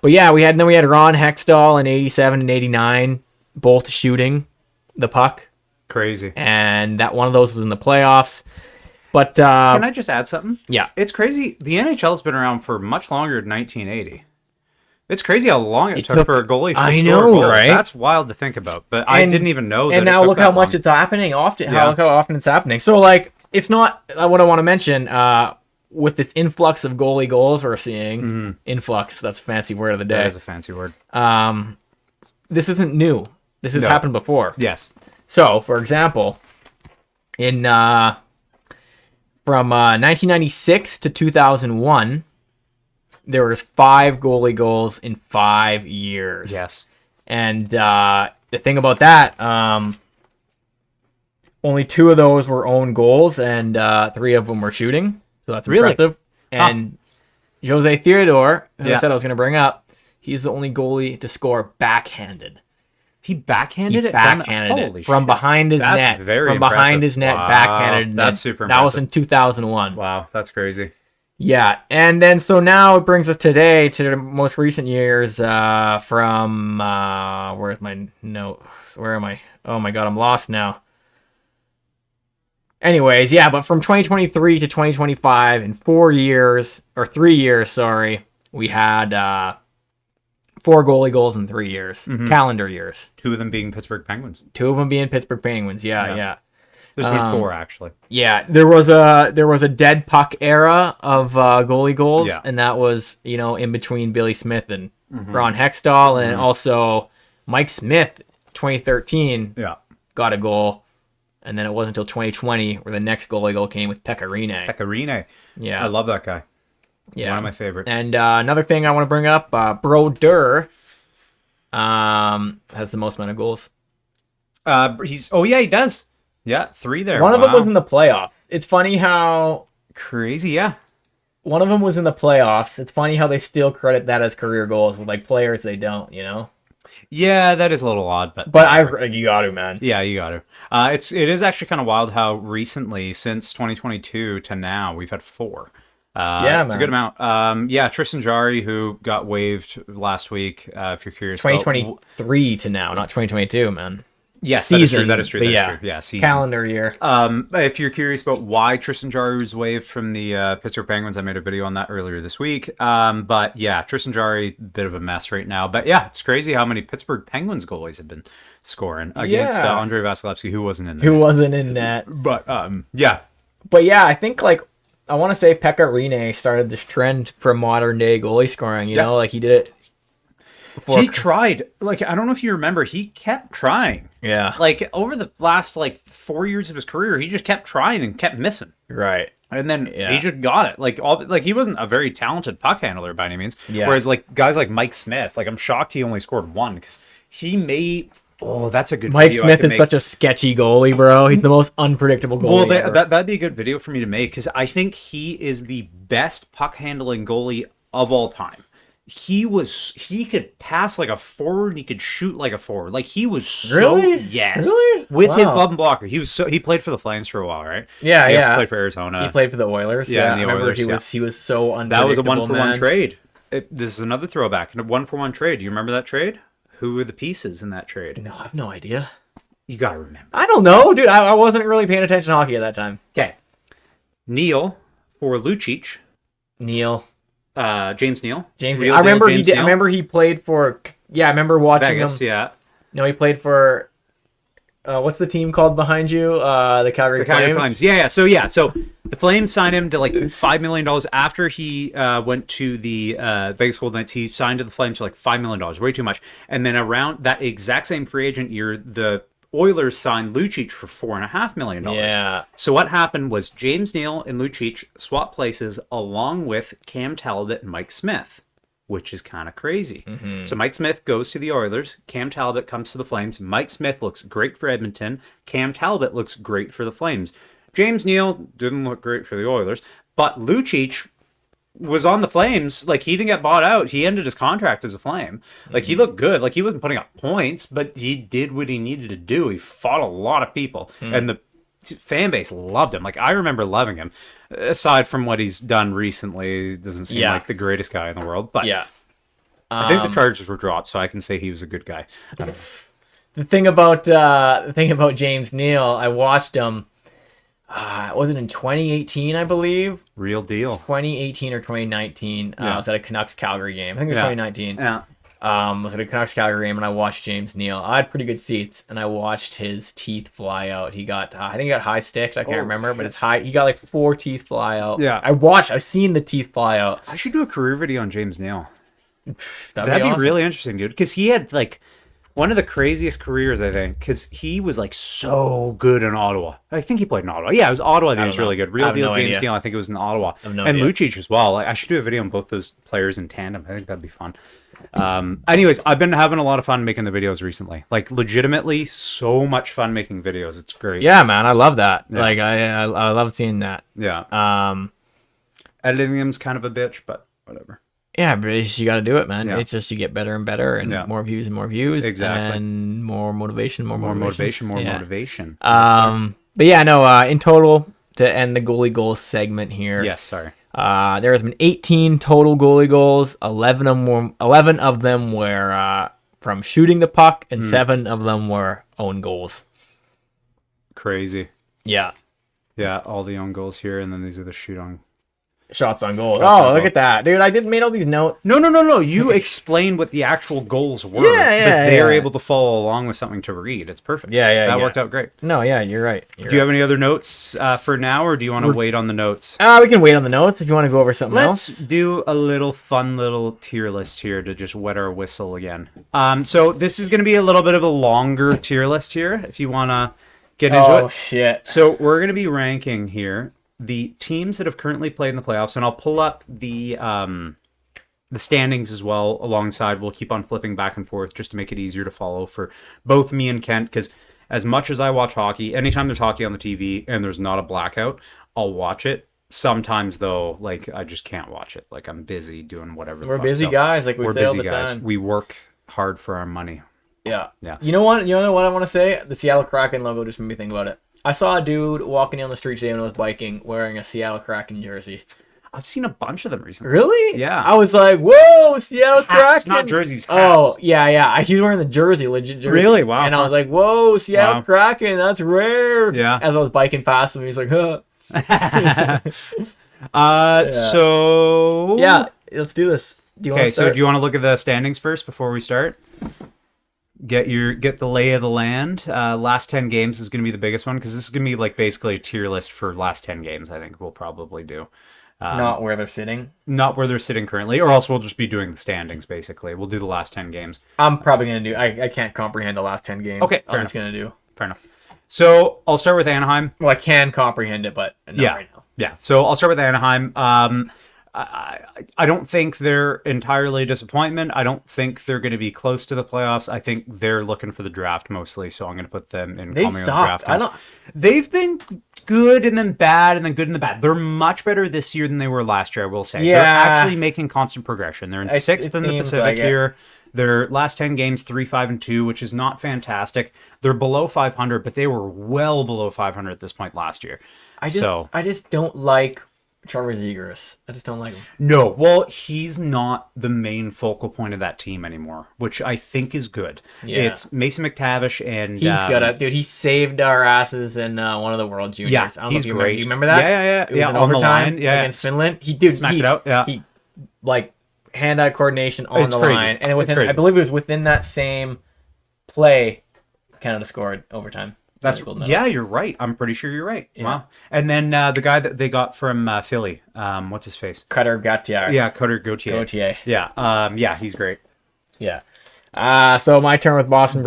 B: But yeah, we had Ron Hextall in 87 and 89, both shooting the puck.
A: Crazy.
B: And that one of those was in the playoffs. But
A: can I just add something?
B: Yeah.
A: It's crazy. The NHL's been around for much longer than 1980. It's crazy how long it took for a goalie to score a goal. Right? That's wild to think about. But I didn't even know that.
B: And now look how much it's happening. Look how often it's happening. So, like, it's not what I want to mention. With this influx of goalie goals we're seeing, influx, that's a fancy word of the day.
A: That is a fancy word.
B: This isn't new. This has happened before.
A: Yes.
B: So, for example, from 1996 to 2001, there was 5 goalie goals in 5 years.
A: Yes.
B: And the thing about that, only 2 of those were own goals, and 3 of them were shooting. So that's impressive. And Jose Theodore, who I said I was going to bring up, he's the only goalie to score backhanded.
A: He backhanded it?
B: Backhanded it from behind his net.
A: That's very
B: From
A: impressive.
B: behind his net, backhanded.
A: That's super
B: impressive. That was
A: impressive.
B: in 2001.
A: Wow, that's crazy.
B: Yeah, and then so now it brings us today to the most recent years from where's my note? Where am I? Oh my god, I'm lost now. Anyways, yeah, but from 2023 to 2025 in 3 years, we had 4 goalie goals in 3 years, calendar years.
A: 2 of them being Pittsburgh Penguins.
B: 2 of them being Pittsburgh Penguins. Yeah.
A: There's been 4 actually.
B: Yeah, there was a dead puck era of goalie goals, and that was in between Billy Smith and Ron Hextall, and also Mike Smith, 2013, got a goal, and then it wasn't until 2020 where the next goalie goal came with Pecorine.
A: Pecorine.
B: Yeah,
A: I love that guy. Yeah. One of my favorites.
B: And another thing I want to bring up, Brodeur has the most amount of goals.
A: He does. Yeah, 3 there.
B: One of them was in the playoffs. It's funny how...
A: Crazy, yeah.
B: One of them was in the playoffs. It's funny how they still credit that as career goals with like players they don't, you know?
A: Yeah, that is a little odd, but
B: you got to, man.
A: Yeah, you got to. It is actually kind of wild how recently, since 2022 to now, we've had 4. It's a good amount. Tristan Jarry, who got waived last week. If you're curious,
B: 2023 to now, not 2022, man.
A: Yes,
B: season.
A: That is true. Yeah, season.
B: Calendar year.
A: If you're curious about why Tristan Jarry was waived from the Pittsburgh Penguins, I made a video on that earlier this week. But yeah, Tristan Jarry, bit of a mess right now. But yeah, it's crazy how many Pittsburgh Penguins goalies have been scoring against Andrei Vasilevsky, who wasn't in net. But yeah.
B: But yeah, I think like I want to say Pekka Rinne started this trend for modern day goalie scoring. You know, like he did it.
A: He tried. Like, I don't know if you remember, he kept trying.
B: Yeah.
A: Like, over the last, 4 years of his career, he just kept trying and kept missing.
B: Right.
A: And then he just got it. Like, he wasn't a very talented puck handler by any means.
B: Yeah.
A: Whereas, guys like Mike Smith, I'm shocked he only scored 1. Because he made... Oh, that's a good
B: Mike
A: video.
B: Smith is such a sketchy goalie, bro. He's the most unpredictable goalie
A: Well, that'd be a good video for me to make. Because I think he is the best puck handling goalie of all time. He could pass like a forward and he could shoot like a forward. Like he was so yes.
B: Really?
A: With his glove and blocker. He played for the Flames for a while, right?
B: Yeah,
A: he also played for Arizona.
B: He played for the Oilers.
A: Yeah,
B: I remember he was so unpredictable.
A: That was a 1-for-1 trade. This is another throwback. A 1-for-1 trade. Do you remember that trade? Who were the pieces in that trade?
B: No, I have no idea.
A: You gotta remember.
B: I don't know, dude. I wasn't really paying attention to hockey at that time.
A: Okay. Neil for Lucic. James Neal.
B: I remember he played for. Yeah, I remember watching
A: Vegas,
B: him.
A: Yeah.
B: No, he played for. What's the team called behind you? The Calgary Flames.
A: Yeah. So the Flames signed him to $5 million after he went to the Vegas Golden Knights. He signed to the Flames for $5 million, way too much. And then around that exact same free agent year, the Oilers signed Lucic for $4.5 million.
B: Yeah.
A: So what happened was James Neal and Lucic swapped places along with Cam Talbot and Mike Smith, which is kind of crazy. Mm-hmm. So Mike Smith goes to the Oilers. Cam Talbot comes to the Flames. Mike Smith looks great for Edmonton. Cam Talbot looks great for the Flames. James Neal didn't look great for the Oilers, but Lucic was on the Flames. He didn't get bought out. He ended his contract as a Flame. He looked good. He wasn't putting up points, but he did what he needed to do. He fought a lot of people, and the fan base loved him. I remember loving him. Aside from what he's done recently, he doesn't seem like the greatest guy in the world. But
B: yeah,
A: I think the charges were dropped, so I can say he was a good guy.
B: The thing about James Neal, I watched him. Was it in 2018, I believe?
A: Real deal.
B: 2018 or 2019. I was at a Canucks Calgary game. I think it was 2019.
A: Yeah.
B: I was at a Canucks Calgary game and I watched James Neal. I had pretty good seats and I watched his teeth fly out. He got, I think he got high sticked. I can't remember, but it's high. He got 4 teeth fly out.
A: Yeah.
B: I've seen the teeth fly out.
A: I should do a career video on James Neal.
B: That'd be awesome.
A: Really interesting, dude. Because he had one of the craziest careers, I think, because he was so good in Ottawa. I think he played in Ottawa. Yeah, it was Ottawa that he was really good. Real deal James Neal, I think it was in Ottawa. And Lucic as well. I should do a video on both those players in tandem. I think that'd be fun. Anyways, I've been having a lot of fun making the videos recently. Legitimately, so much fun making videos. It's great.
B: Yeah, man, I love that.
A: Yeah.
B: I love seeing that.
A: Yeah. Editing them's kind of a bitch, but whatever.
B: Yeah, but you got to do it, man. Yeah. It's just you get better and better, and more views and more views,
A: exactly,
B: and more motivation, more motivation. But yeah, no. In total, to end the goalie goals segment here.
A: Yes, sorry.
B: There has been 18 total goalie goals. 11 of them were from shooting the puck, and 7 of them were own goals.
A: Crazy.
B: Yeah.
A: Yeah, all the own goals here, and then these are the
B: shots on goal. Look at that, dude! I didn't made all these notes.
A: No. You explained what the actual goals were. But they're able to follow along with something to read. It's perfect. That worked out great.
B: No, you're right.
A: Do you have any other notes for now, or do you want to wait on the notes?
B: We can wait on the notes if you want to go over something else.
A: Let's do a fun little tier list here to just wet our whistle again. So this is going to be a little bit of a longer tier list here, if you want to get into it.
B: Oh shit!
A: So we're going to be ranking here the teams that have currently played in the playoffs, and I'll pull up the standings as well alongside. We'll keep on flipping back and forth just to make it easier to follow for both me and Kent, because as much as I watch hockey, anytime there's hockey on the TV and there's not a blackout, I'll watch it. Sometimes, though, like, I just can't watch it. Like, I'm busy doing whatever.
B: We're busy guys. Like, we say all the time.
A: We work hard for our money.
B: Yeah. You know what? You know what I want to say? The Seattle Kraken logo just made me think about it. I saw a dude walking down the street today when I was biking wearing a Seattle Kraken jersey.
A: I've seen a bunch of them recently.
B: Really?
A: Yeah.
B: I was like, whoa, Seattle
A: Hats,
B: Kraken.
A: not jerseys. Hats.
B: Oh, yeah. He's wearing the jersey, legit jersey.
A: Really? Wow.
B: And I was like, whoa, Seattle Kraken. That's rare.
A: Yeah.
B: As I was biking past him, he's like, huh.
A: So...
B: Yeah, let's do this. Do you want to start?
A: So do you want to look at the standings first before we start? Get the lay of the land. Last 10 games is going to be the biggest one, because this is going to be like basically a tier list for last 10 games. I think we'll probably do.
B: Not where they're sitting.
A: Not where they're sitting currently, or else we'll just be doing the standings. Basically, we'll do the last 10 games.
B: I'm probably going to do. I can't comprehend the last 10 games.
A: Okay,
B: I'm just going to do.
A: Fair enough. So I'll start with Anaheim.
B: Well, I can comprehend it, but not right now.
A: Yeah. So I'll start with Anaheim. I don't think they're entirely a disappointment. I don't think they're going to be close to the playoffs. I think they're looking for the draft mostly, so I'm going to put them in.
B: They sucked.
A: They've been good and then bad and then good and the bad. They're much better this year than they were last year, I will say.
B: Yeah.
A: They're actually making constant progression. They're in sixth in the Pacific here. Their last 10 games, 3-5-2, which is not fantastic. They're below 500, but they were well below 500 at this point last year.
B: I just don't like Trevor Zegras. I just don't like him.
A: No, well, he's not the main focal point of that team anymore, which I think is good. Yeah. It's Mason McTavish, and
B: he's got dude. He saved our asses in one of the World Juniors.
A: Yeah,
B: I don't
A: he's
B: know if
A: great.
B: You remember that?
A: Yeah.
B: It was an overtime against Finland. He smacked
A: it out. Yeah,
B: he like hand-eye coordination on the
A: crazy.
B: line, and within, I believe it was within that same play, Canada scored overtime.
A: Yeah, you're right. I'm pretty sure you're right. Yeah. Wow. And then the guy that they got from Philly, what's his face?
B: Cutter Gauthier.
A: Yeah, Cutter Gauthier. Yeah, he's great.
B: Yeah. So my turn with Boston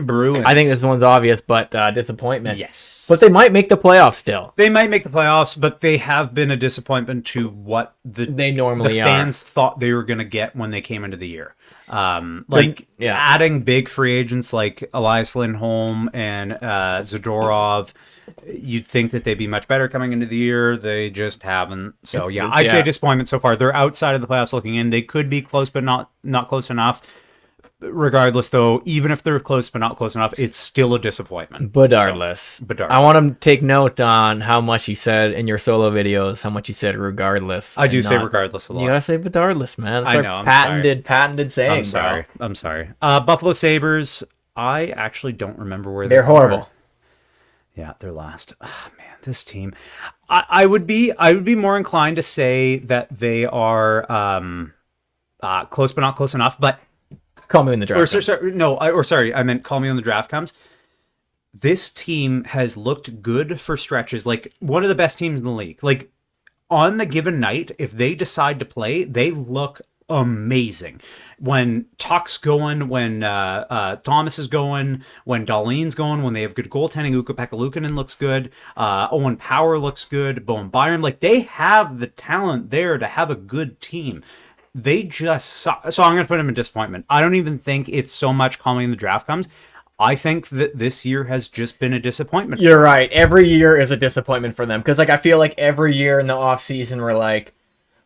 A: Bruins.
B: I think this one's obvious, but disappointment.
A: Yes.
B: But they might make the playoffs still.
A: They might make the playoffs, but they have been a disappointment to what
B: they normally
A: the fans thought they were going to get when they came into the year. Adding big free agents like Elias Lindholm and Zadorov, you'd think that they'd be much better coming into the year. They just haven't. So I'd say disappointment so far. They're outside of the playoffs looking in. They could be close, but not close enough. Regardless, though, even if they're close but not close enough, it's still a disappointment.
B: Regardless. I want to take note on how much you said in your solo videos, how much you said regardless.
A: I do say regardless a lot.
B: You gotta say regardless, man.
A: That's our
B: patented saying.
A: I'm sorry. Buffalo Sabres, I actually don't remember where
B: they're horrible.
A: Yeah, they're last. Oh, man, this team. I would be more inclined to say that they are close but not close enough, but
B: call me when the draft comes.
A: I meant call me when the draft comes. This team has looked good for stretches, like one of the best teams in the league. Like on the given night, if they decide to play, they look amazing. When Tuck's going, when Thomas is going, when Dahlin's going, when they have good goaltending, Ukko-Pekka Luukkonen looks good, Owen Power looks good, Bowen Byram, like they have the talent there to have a good team. They just suck. So I'm going to put them in disappointment. I don't even think it's so much calling in the draft comes. I think that this year has just been a disappointment.
B: You're right. Every year is a disappointment for them. Because I feel like every year in the offseason we're like,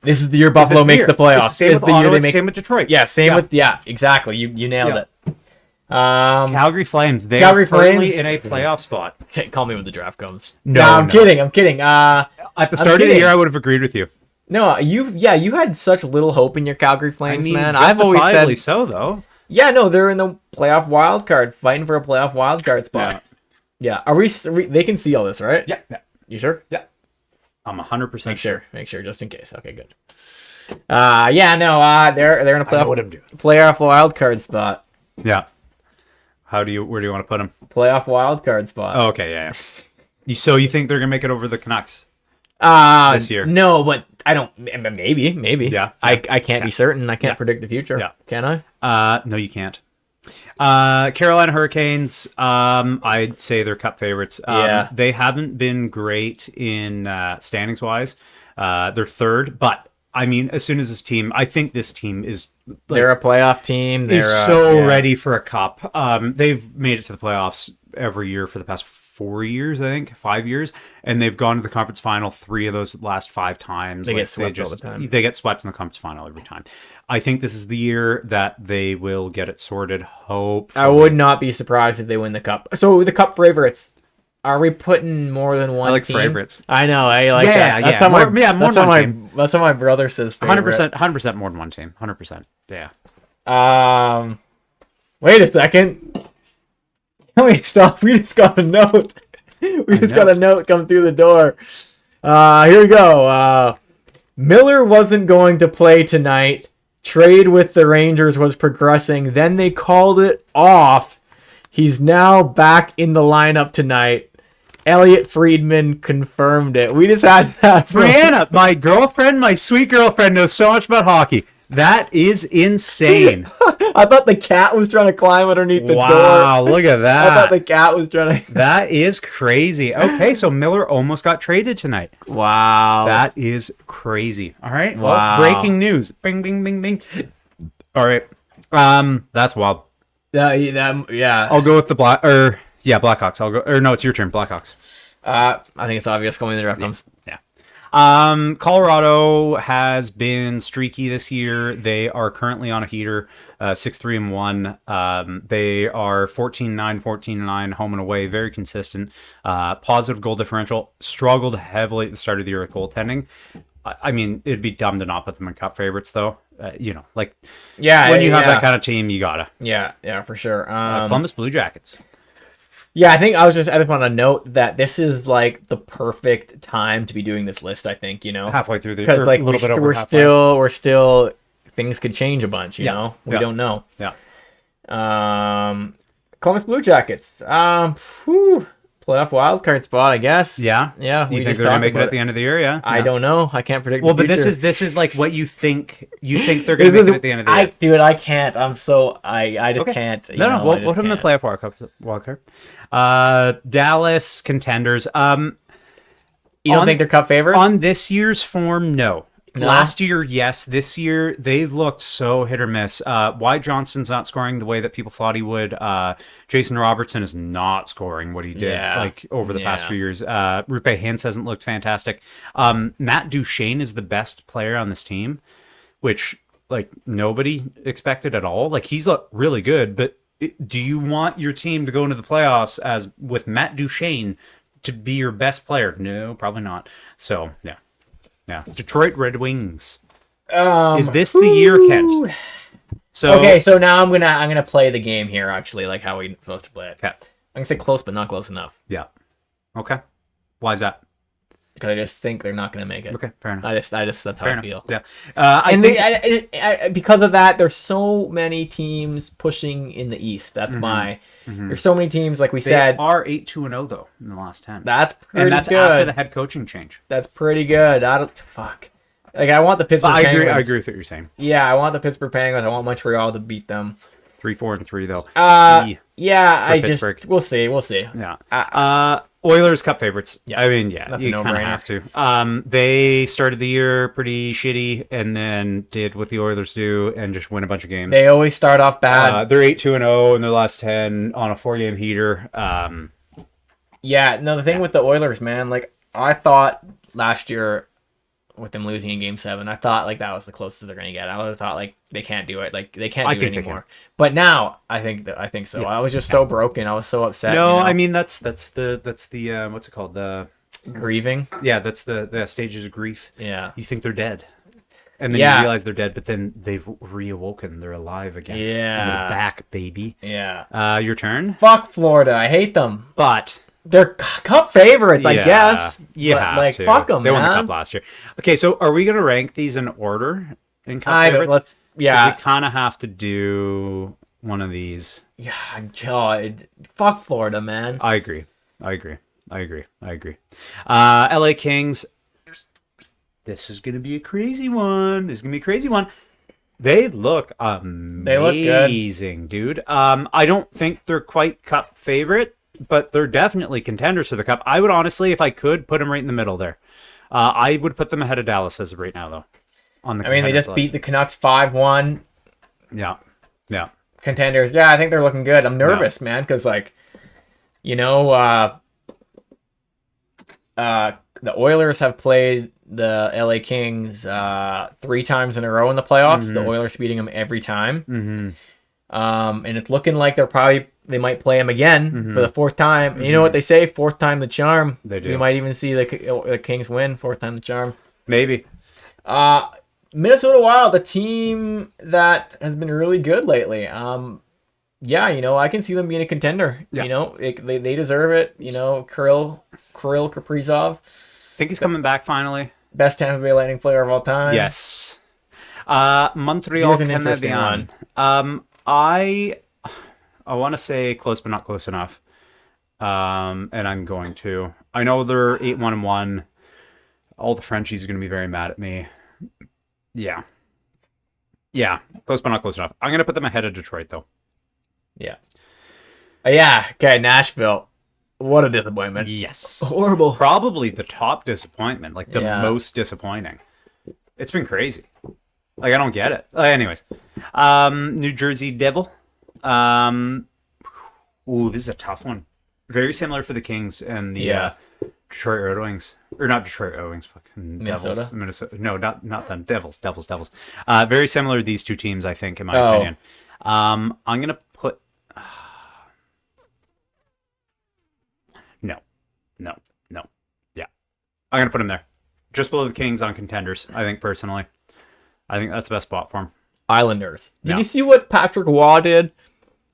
B: this is the year Buffalo makes the playoffs.
A: It's the same with Ottawa, same with Detroit.
B: Yeah, exactly. You nailed it.
A: Calgary Flames. They are currently in a playoff spot.
B: Call me when the draft comes.
A: No,
B: I'm kidding. At
A: the start of the year, I would have agreed with you.
B: No, you had such little hope in your Calgary Flames, man.
A: I've always said so, though.
B: Yeah, no, they're in the playoff wild card, fighting for a playoff wild card spot. Yeah. Are we? They can see all this, right?
A: Yeah.
B: You sure?
A: Yeah. I'm 100% sure.
B: Make sure, just in case. Okay, good. They're in a playoff wild card spot.
A: Yeah. Where do you want to put them?
B: Playoff wild card spot.
A: Oh, okay, yeah. So you think they're gonna make it over the Canucks? This year?
B: No, but I don't. Maybe.
A: Yeah.
B: I can't be certain. I can't predict the future. Yeah. Can I?
A: No, you can't. Carolina Hurricanes, I'd say they're cup favorites. They haven't been great in standings wise. They're third, but I mean, as soon as I think this team is
B: they're a playoff team.
A: They're ready for a cup. They've made it to the playoffs every year for the past 4 years, I think, 5 years, and they've gone to the conference final 3 of those last 5 times.
B: They get swept all the time.
A: They get swept in the conference final every time. I think this is the year that they will get it sorted. Hopefully.
B: I would not be surprised if they win the cup. So the cup favorites. Are we putting more than one?
A: I like
B: team?
A: favorites.
B: I know. I like that.
A: That's how
B: that's how my brother says.
A: 100% more than one team. 100%. Yeah.
B: Wait a second. Can we stop? We just got a note. We just got a note come through the door. Here we go. Miller wasn't going to play tonight. Trade with the Rangers was progressing. Then they called it off. He's now back in the lineup tonight. Elliot Friedman confirmed it. We just had that.
A: Brianna, my girlfriend, my sweet girlfriend, knows so much about hockey. That is insane.
B: I thought the cat was trying to climb underneath the door.
A: Wow, look at that.
B: I thought the cat was trying to...
A: That is crazy. Okay, so Miller almost got traded tonight.
B: Wow.
A: That is crazy. All right.
B: Wow.
A: Well, breaking news. Bing, bing, bing, bing. All right. That's wild.
B: Yeah.
A: I'll go with the Blackhawks. I'll go. Or no, it's your turn. Blackhawks.
B: I think it's obvious going to the draft comes.
A: Yeah. Colorado has been streaky this year. They are currently on a heater, 6-3-1. They are 14-9, 14-9, home and away, very consistent. Positive goal differential. Struggled heavily at the start of the year with goaltending. I mean, it'd be dumb to not put them in cup favorites, though. When you have that kind of team, you gotta.
B: Yeah, for sure.
A: Columbus Blue Jackets.
B: Yeah, I just want to note that this is like the perfect time to be doing this list. I think
A: halfway through the
B: because like a little bit over we're still things could change a bunch. You know, we don't know.
A: Yeah.
B: Columbus Blue Jackets. Playoff wildcard spot, I guess.
A: Yeah. You think they're gonna make it at the end of the year? Yeah.
B: I don't know. I can't predict.
A: Well, but this is like what you think they're gonna make it at the end of the year.
B: Dude, I can't. I just can't.
A: No. We'll put them in the playoff wildcard. Dallas contenders.
B: You don't think they're cup favorites?
A: On this year's form, no. Last year, yes. This year, they've looked so hit or miss. Wyatt Johnston's not scoring the way that people thought he would. Jason Robertson is not scoring what he did over the past few years. Rupe Hintz hasn't looked fantastic. Matt Duchene is the best player on this team, which nobody expected at all. He's looked really good, but do you want your team to go into the playoffs as with Matt Duchene to be your best player? No, probably not. So, yeah. Yeah, Detroit Red Wings. Is this the year, Kent?
B: So now I'm gonna play the game here. Actually, like how we're supposed to play it.
A: Okay.
B: I'm gonna say close, but not close enough.
A: Yeah. Okay. Why is that?
B: Because I just think they're not gonna make it.
A: Okay, fair enough.
B: I just that's how I feel.
A: Yeah.
B: Because of that, there's so many teams pushing in the East. That's there's so many teams, like we said.
A: They are 8-2-0 though in the last 10.
B: That's pretty
A: and that's
B: good.
A: After the head coaching change.
B: That's pretty good. Fuck. I want the Pittsburgh Penguins.
A: I agree with what you're saying.
B: Yeah, I want the Pittsburgh Penguins. I want Montreal to beat them.
A: 3-4-3 though.
B: We'll see.
A: Yeah. Oilers cup favorites.
B: Yeah.
A: I mean, yeah, you kind of have to. They started the year pretty shitty and then did what the Oilers do and just win a bunch of games.
B: They always start off bad.
A: They're 8-2-0 in their last 10 on a 4-game heater.
B: The thing with the Oilers, man, I thought last year with them losing in Game 7, I thought that was the closest they're gonna get. I would have thought they can't do it. They can't do it anymore. But now I think so. Yeah. I was just so broken. I was so upset.
A: No, I mean that's the what's it called? The
B: grieving.
A: Yeah, that's the stages of grief.
B: Yeah.
A: You think they're dead. And then you realize they're dead, but then they've reawoken. They're alive again.
B: Yeah.
A: And they're back, baby.
B: Yeah.
A: Your turn.
B: Fuck Florida. I hate them.
A: But
B: they're cup favorites, I guess.
A: You have to.
B: Fuck them,
A: They won the cup last year. Okay, so are we going to rank these in order in cup favorites?
B: We
A: kind of have to do one of these.
B: Yeah, God. Fuck Florida, man.
A: I agree. LA Kings. This is going to be a crazy one. They look amazing.
B: They look good.
A: amazing, dude. I don't think they're quite Cup favorite, but they're definitely contenders for the Cup. I would honestly, if I could, put them right in the middle there. I would put them ahead of Dallas as of right now, though.
B: I mean, they just beat the Canucks 5-1.
A: Yeah.
B: Contenders. Yeah, I think they're looking good. I'm nervous, man, because, like, you know, the Oilers have played the LA Kings 3 times in a row in the playoffs. Mm-hmm. The Oilers beating them every time. Mm-hmm. And it's looking like they might play them again for the 4th time. Mm-hmm. You know what they say? 4th time the charm.
A: They do.
B: We might even see the Kings win 4th time the charm.
A: Maybe.
B: Minnesota Wild, the team that has been really good lately. Yeah, you know, I can see them being a contender. Yeah. You know, they deserve it. You know, Kirill Kaprizov.
A: I think he's coming back finally.
B: Best Tampa Bay Lightning player of all time.
A: Yes. Montreal Canadiens. I want to say close, but not close enough. And I'm going to. I know they're 8-1-1. All the Frenchies are going to be very mad at me. Yeah. Close, but not close enough. I'm going to put them ahead of Detroit, though.
B: Yeah. Yeah. Okay. Nashville. What a disappointment.
A: Yes.
B: Horrible.
A: Probably the top disappointment. Like the most disappointing. It's been crazy. Like I don't get it. Anyways. New Jersey Devil. Ooh, this is a tough one. Very similar for the Kings and the Detroit Red Wings. Or not Detroit Red Wings. Fucking Devils. Minnesota. No, not them. Devils. Very similar to these two teams, I think, in my opinion. I'm going to put... No. Yeah. I'm going to put him there. Just below the Kings on contenders, I think, personally. I think that's the best spot for him.
B: Islanders. Did you see what Patrick Waugh did?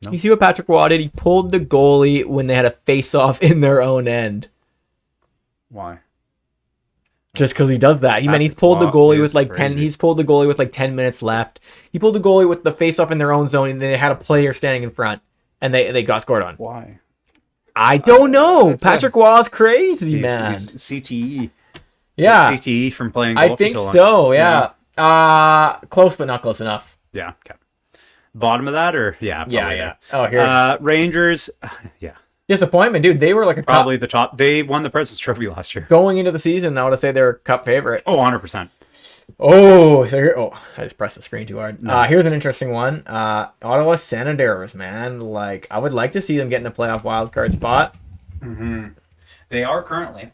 B: No. You see what Patrick Waugh did? He pulled the goalie when they had a face-off in their own end.
A: Why?
B: Just because he does that. He's pulled the goalie with like 10. He's pulled the goalie with like 10 minutes left. He pulled the goalie with the face-off in their own zone, and they had a player standing in front, and they got scored on.
A: Why?
B: I don't know. Patrick Waugh's crazy, man.
A: He's CTE.
B: Yeah,
A: like CTE from playing golf.
B: I think so. Yeah. Close, but not close enough.
A: Yeah. Okay. Bottom of that, or yeah.
B: Oh, here.
A: Rangers. Yeah.
B: Disappointment, dude. They were like
A: probably the top. They won the President's Trophy last year.
B: Going into the season, I would say they're Cup favorite.
A: Oh, 100%.
B: Oh, so here. Oh, I just pressed the screen too hard. No. Here's an interesting one. Ottawa Senators, man. Like, I would like to see them get in the playoff wildcard spot.
A: Mm-hmm. They are currently,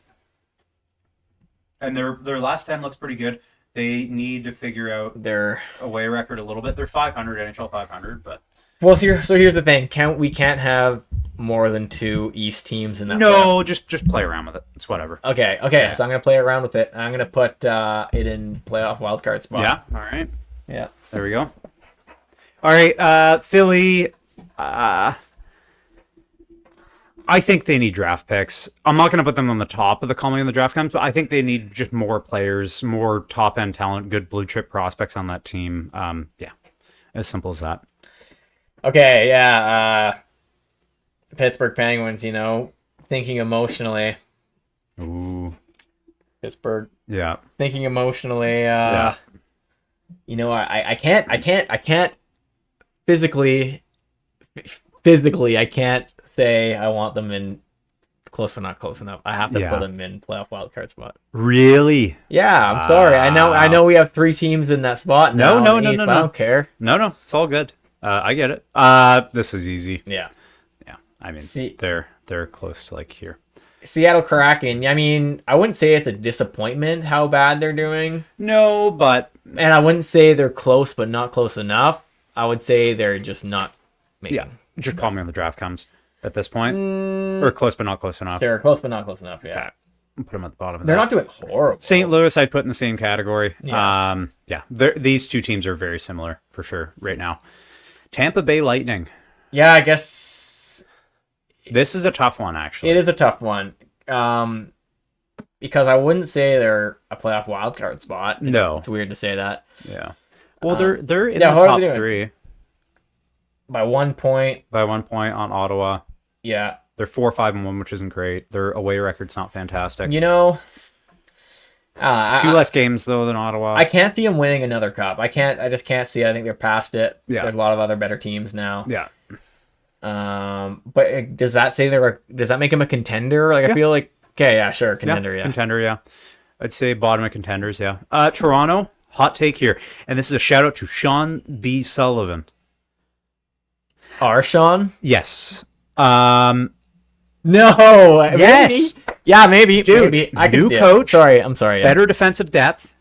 A: and their last 10 looks pretty good. They need to figure out their away record a little bit. They're 500, NHL 500, but
B: well, so here's the thing: we can't have more than 2 East teams in that.
A: No, just play around with it. It's whatever.
B: Okay. Yeah. So I'm gonna play around with it. I'm gonna put it in playoff wildcard spot.
A: Yeah. All right.
B: Yeah.
A: There we go. All right. Philly. I think they need draft picks. I'm not going to put them on the top of the column in the draft comes, but I think they need just more players, more top end talent, good blue chip prospects on that team. Yeah, as simple as that.
B: Okay, yeah. Pittsburgh Penguins, you know, thinking emotionally.
A: Ooh. Pittsburgh.
B: Yeah. Thinking emotionally. You know, I can't physically, I can't say I want them in close but not close enough. I have to put them in playoff wildcard spot.
A: Really?
B: Yeah, I'm sorry. I know we have 3 teams in that spot.
A: No.
B: I don't care.
A: No, it's all good. I get it. This is easy.
B: Yeah.
A: I mean, they're close to like here.
B: Seattle Kraken. I mean, I wouldn't say it's a disappointment how bad they're doing.
A: No, but
B: and I wouldn't say they're close but not close enough. I would say they're just not making.
A: Yeah, just call me when the draft comes. At this point, or close but not close enough.
B: Sure, close but not close enough. Yeah,
A: okay. Put them at the bottom.
B: They're not doing horrible.
A: St. Louis, I'd put in the same category.
B: Yeah.
A: These 2 teams are very similar for sure right now. Tampa Bay Lightning.
B: Yeah, I guess
A: this is a tough one. Actually,
B: it is a tough one. Because I wouldn't say they're a playoff wildcard spot.
A: No,
B: it's weird to say that.
A: Yeah. Well, they're in the top 3
B: by 1 point.
A: By 1 point on Ottawa.
B: Yeah.
A: They're 4-5-1, which isn't great. Their away record's not fantastic.
B: You know,
A: Two less games though than Ottawa.
B: I can't see them winning another cup. I just can't see it. I think they're past it.
A: Yeah.
B: There's a lot of other better teams now.
A: Yeah.
B: But does that say does that make them a contender? Like, I feel like, okay, yeah, sure, contender, yeah.
A: Contender, yeah. I'd say bottom of contenders, yeah. Toronto, hot take here. And this is a shout out to Sean B. Sullivan.
B: Our Sean?
A: Yes.
B: No.
A: Yes.
B: Maybe. Yeah, maybe.
A: Dude,
B: maybe. I
A: new
B: can
A: coach.
B: I'm sorry. Yeah.
A: Better defensive depth.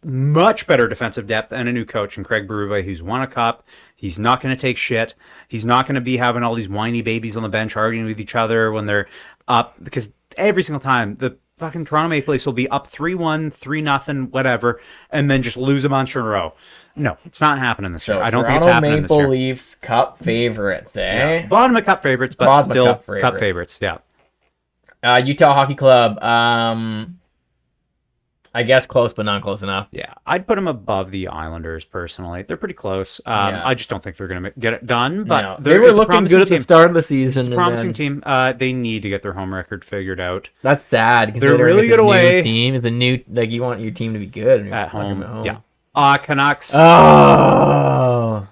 A: Much better defensive depth and a new coach in Craig Berube, who's won a cup. He's not going to take shit. He's not going to be having all these whiny babies on the bench arguing with each other when they're up, because every single time the fucking Toronto Maple Leafs will be up 3-1, 3-0, whatever, and then just lose a bunch in a row. No, it's not happening this year. I don't think it's happening this year.
B: Maple Leafs cup favorites, eh?
A: Yeah. Bottom of cup favorites, but
B: Bottom
A: still
B: cup
A: favorites. Yeah.
B: Utah Hockey Club. I guess close, but not close enough.
A: Yeah, I'd put them above the Islanders personally. They're pretty close. I just don't think they're going to get it done. But
B: they were looking good at the start of the season.
A: It's a promising team. They need to get their home record figured out.
B: That's sad.
A: They're really good away.
B: Team is a new, like, you want your team to be good
A: at home. Yeah. Canucks.
B: Oh.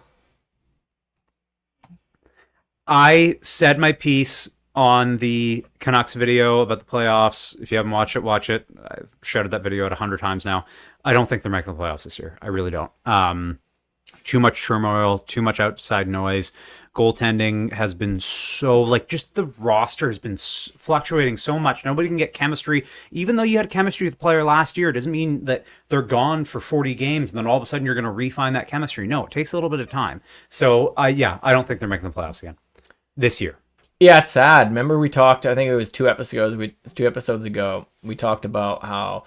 A: I said my piece on the Canucks video about the playoffs. If you haven't watched it, watch it. I've shouted that video out 100 times now. I don't think they're making the playoffs this year. I really don't. Too much turmoil, too much outside noise. Goaltending has been so, like, just the roster has been fluctuating so much. Nobody can get chemistry. Even though you had chemistry with the player last year, it doesn't mean that they're gone for 40 games and then all of a sudden you're going to refine that chemistry. No, it takes a little bit of time. So, I don't think they're making the playoffs again this year.
B: Yeah, it's sad. Remember we talked, I think it was two episodes ago, we talked about how,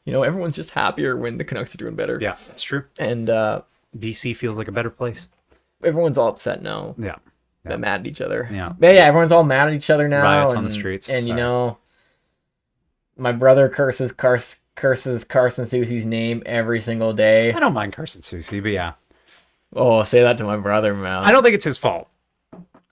B: everyone's just happier when the Canucks are doing better.
A: Yeah, that's true.
B: And
A: BC feels like a better place.
B: Everyone's all upset now.
A: Yeah.
B: They're mad at each other.
A: Yeah.
B: But yeah, everyone's all mad at each other now.
A: Riots on the streets.
B: And, my brother curses Carson Soucy's name every single day.
A: I don't mind Carson Soucy, but yeah.
B: Oh, say that to my brother, man.
A: I don't think it's his fault.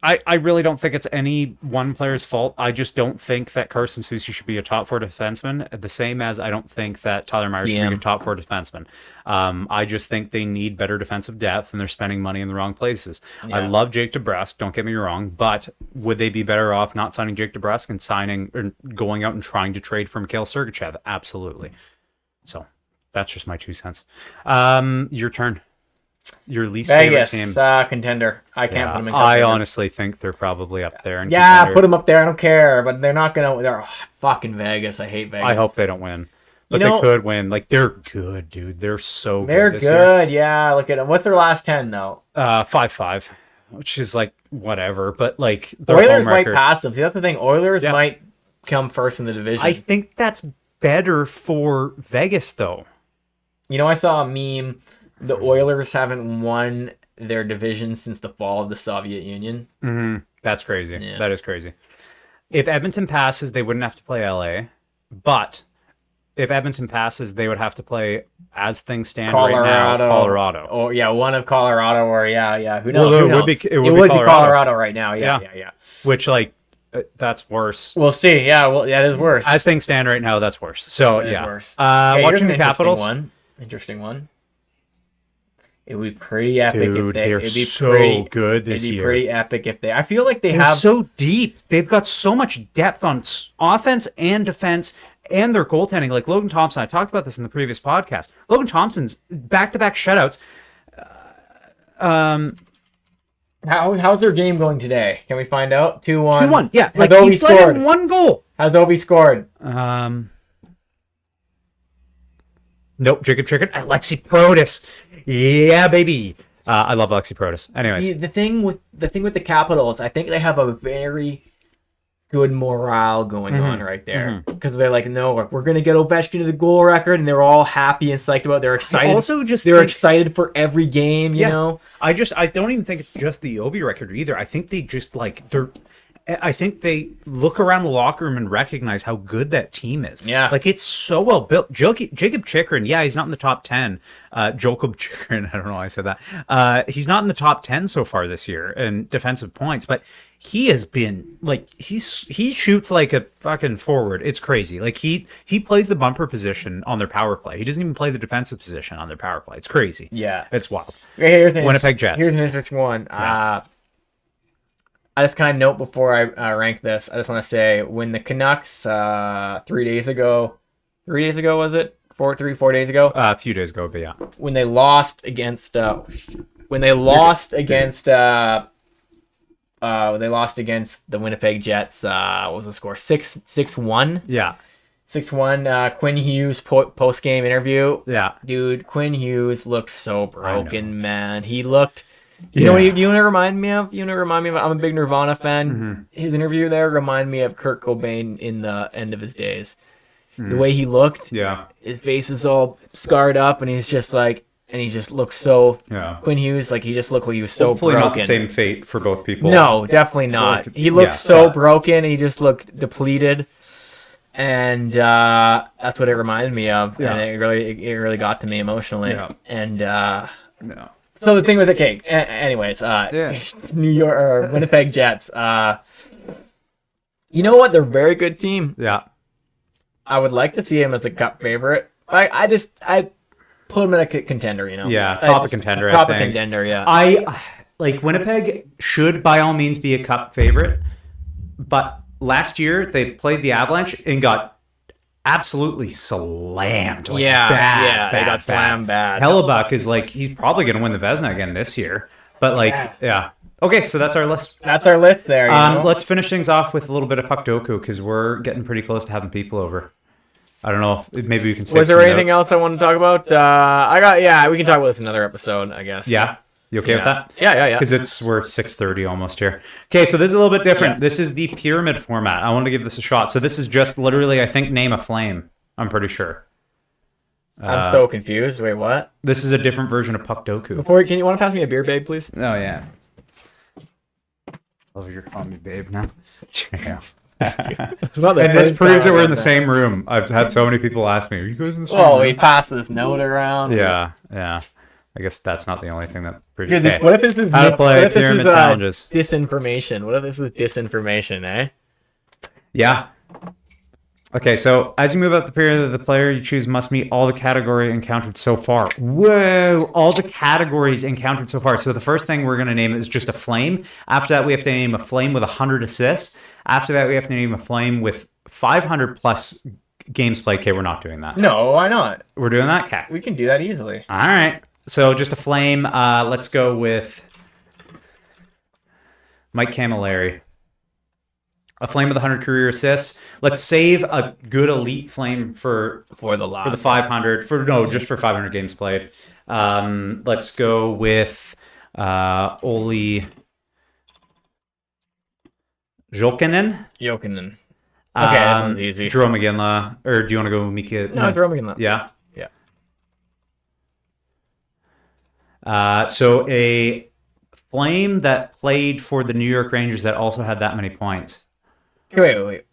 A: I really don't think it's any one player's fault. I just don't think that Carson Soucy should be a top four defenseman, the same as I don't think that Tyler Myers should be a top four defenseman. I just think they need better defensive depth, and they're spending money in the wrong places. Yeah. I love Jake DeBrusk, don't get me wrong, but would they be better off not signing Jake DeBrusk and signing or going out and trying to trade for Mikhail Sergachev? Absolutely. So that's just my 2 cents. Your turn. Your least favorite team.
B: Contender. I can't put them in.
A: I honestly think they're probably up there.
B: Put them up there. I don't care, but they're not gonna. They're fucking Vegas. I hate Vegas.
A: I hope they don't win, but they could win. Like, they're good, dude. They're so good.
B: They're good. Yeah, look at them. What's their last 10 though?
A: 5-5, which is like whatever. But like,
B: their Oilers might pass them. See, that's the thing. Oilers might come first in the division.
A: I think that's better for Vegas, though.
B: I saw a meme. The Oilers haven't won their division since the fall of the Soviet Union.
A: Mm-hmm. That's crazy. Yeah. That is crazy. If Edmonton passes, they wouldn't have to play LA. But if Edmonton passes, they would have to play, as things stand right now, Colorado.
B: Oh, yeah, one of Colorado or, Who knows? Well,
A: it would be
B: Colorado right now. Yeah.
A: Which, like, that's worse.
B: We'll see. Yeah, that is worse.
A: As things stand right now, that's worse. So, yeah.
B: Worse.
A: Watching the Capitals.
B: Interesting one. It would be pretty epic if they.
A: They're so good this year.
B: It'd be pretty epic if they. I feel like they're
A: so deep. They've got so much depth on offense and defense, and their goaltending. Like Logan Thompson, I talked about this in the previous podcast. Logan Thompson's back-to-back shutouts.
B: How's their game going today? Can we find out? 2-1.
A: 2-1. Yeah, like he's let in 1 goal.
B: How's Obi scored?
A: Nope, Jacob Chicken. Alexi Protas. Yeah, baby. I love Alexi Protas. Anyways,
B: see, the thing with the Capitals, I think they have a very good morale going on right there, because they're like, no, we're gonna get Ovechkin to the goal record, and they're all happy and psyched about it. They're excited. They're excited for every game. You know,
A: I don't even think it's just the Ovi record either. I think they just like I think they look around the locker room and recognize how good that team is.
B: Yeah.
A: Like, it's so well built. Jacob Chychrun, yeah, he's not in the top 10. Jacob Chychrun, I don't know why I said that. He's not in the top 10 so far this year in defensive points, but he has been, like, he shoots like a fucking forward. It's crazy. Like, he plays the bumper position on their power play. He doesn't even play the defensive position on their power play. It's crazy.
B: Yeah.
A: It's wild.
B: Here's
A: Winnipeg Jets.
B: Here's an interesting one.
A: Yeah.
B: I just kind of note before I rank this, I just want to say when the Canucks 3 days ago was it? 4 days ago?
A: A few days ago, but yeah.
B: When they lost against the Winnipeg Jets, what was the score? 6-1?
A: Yeah.
B: 6-1. Quinn Hughes post game interview.
A: Yeah.
B: Dude, Quinn Hughes looked so broken, man. He looked. You
A: Yeah.
B: know what you want to remind me of? I'm a big Nirvana fan.
A: Mm-hmm.
B: His interview there reminded me of Kurt Cobain in the end of his days. The way he looked,
A: Yeah.
B: his face is all scarred up, and he just looks so.
A: Yeah.
B: Quinn Hughes, like he just looked like he was so
A: Hopefully
B: broken.
A: not the same fate for both people.
B: No, definitely not. He looked so broken. He just looked depleted, and that's what it reminded me of.
A: Yeah.
B: And it really got to me emotionally.
A: Yeah.
B: And
A: No.
B: so the thing with the cake, anyways, New York or Winnipeg Jets. You know what? They're a very good team.
A: Yeah.
B: I would like to see him as a cup favorite. I put him in a contender. You know.
A: Yeah, top of contender.
B: Top
A: I
B: of
A: think.
B: contender. Yeah.
A: I like Winnipeg should by all means be a cup favorite, but last year they played the Avalanche and got absolutely slammed. Like, bad,
B: they got slammed bad.
A: Hellebuck is like he's probably going to win the Vezina again this year, but like yeah. Okay, so that's our list.
B: That's our list there. You know?
A: Let's finish things off with a little bit of puck doku because we're getting pretty close to having people over. I don't know if maybe we can save
B: Was there
A: some
B: anything
A: notes.
B: else I want to talk about? We can talk about this in another episode, I guess.
A: Yeah. You okay with that?
B: Yeah.
A: Because we're 6:30 almost here. Okay, so this is a little bit different. Yeah. This is the pyramid format. I want to give this a shot. So this is just literally, I think, name a flame. I'm pretty sure.
B: I'm so confused. Wait, what?
A: This is a different version of puck doku.
B: Can you want to pass me a beer, babe, please?
A: Oh yeah. Oh, you're calling me babe now. Yeah. And this proves that we're in the same room. I've had so many people ask me, "Are you guys in the same room?"
B: Well, we passed this note around.
A: Yeah. I guess that's not the only thing that.
B: Okay. What if this is
A: how to play pyramid challenges?
B: Disinformation. What if this is disinformation?
A: Yeah. Okay, so as you move up the pyramid, the player you choose must meet all the categories encountered so far. Whoa! All the categories encountered so far. So the first thing we're going to name is just a flame. After that, we have to name a flame with 100 assists. After that, we have to name a flame with 500 plus games played. Okay, we're not doing that.
B: No, why not?
A: We're doing that, okay.
B: We can do that easily.
A: All right. So just a flame. Let's go with Mike Camilleri. A flame with 100 career assists. Let's save a good elite flame for the 500. Just for 500 games played. Let's go with Olli Jokinen.
B: Okay, that one's easy.
A: Drew McGinley. Or do you want to go Mika?
B: No, Drew McGinley.
A: Yeah. So a flame that played for the New York Rangers that also had that many points.
B: Wait.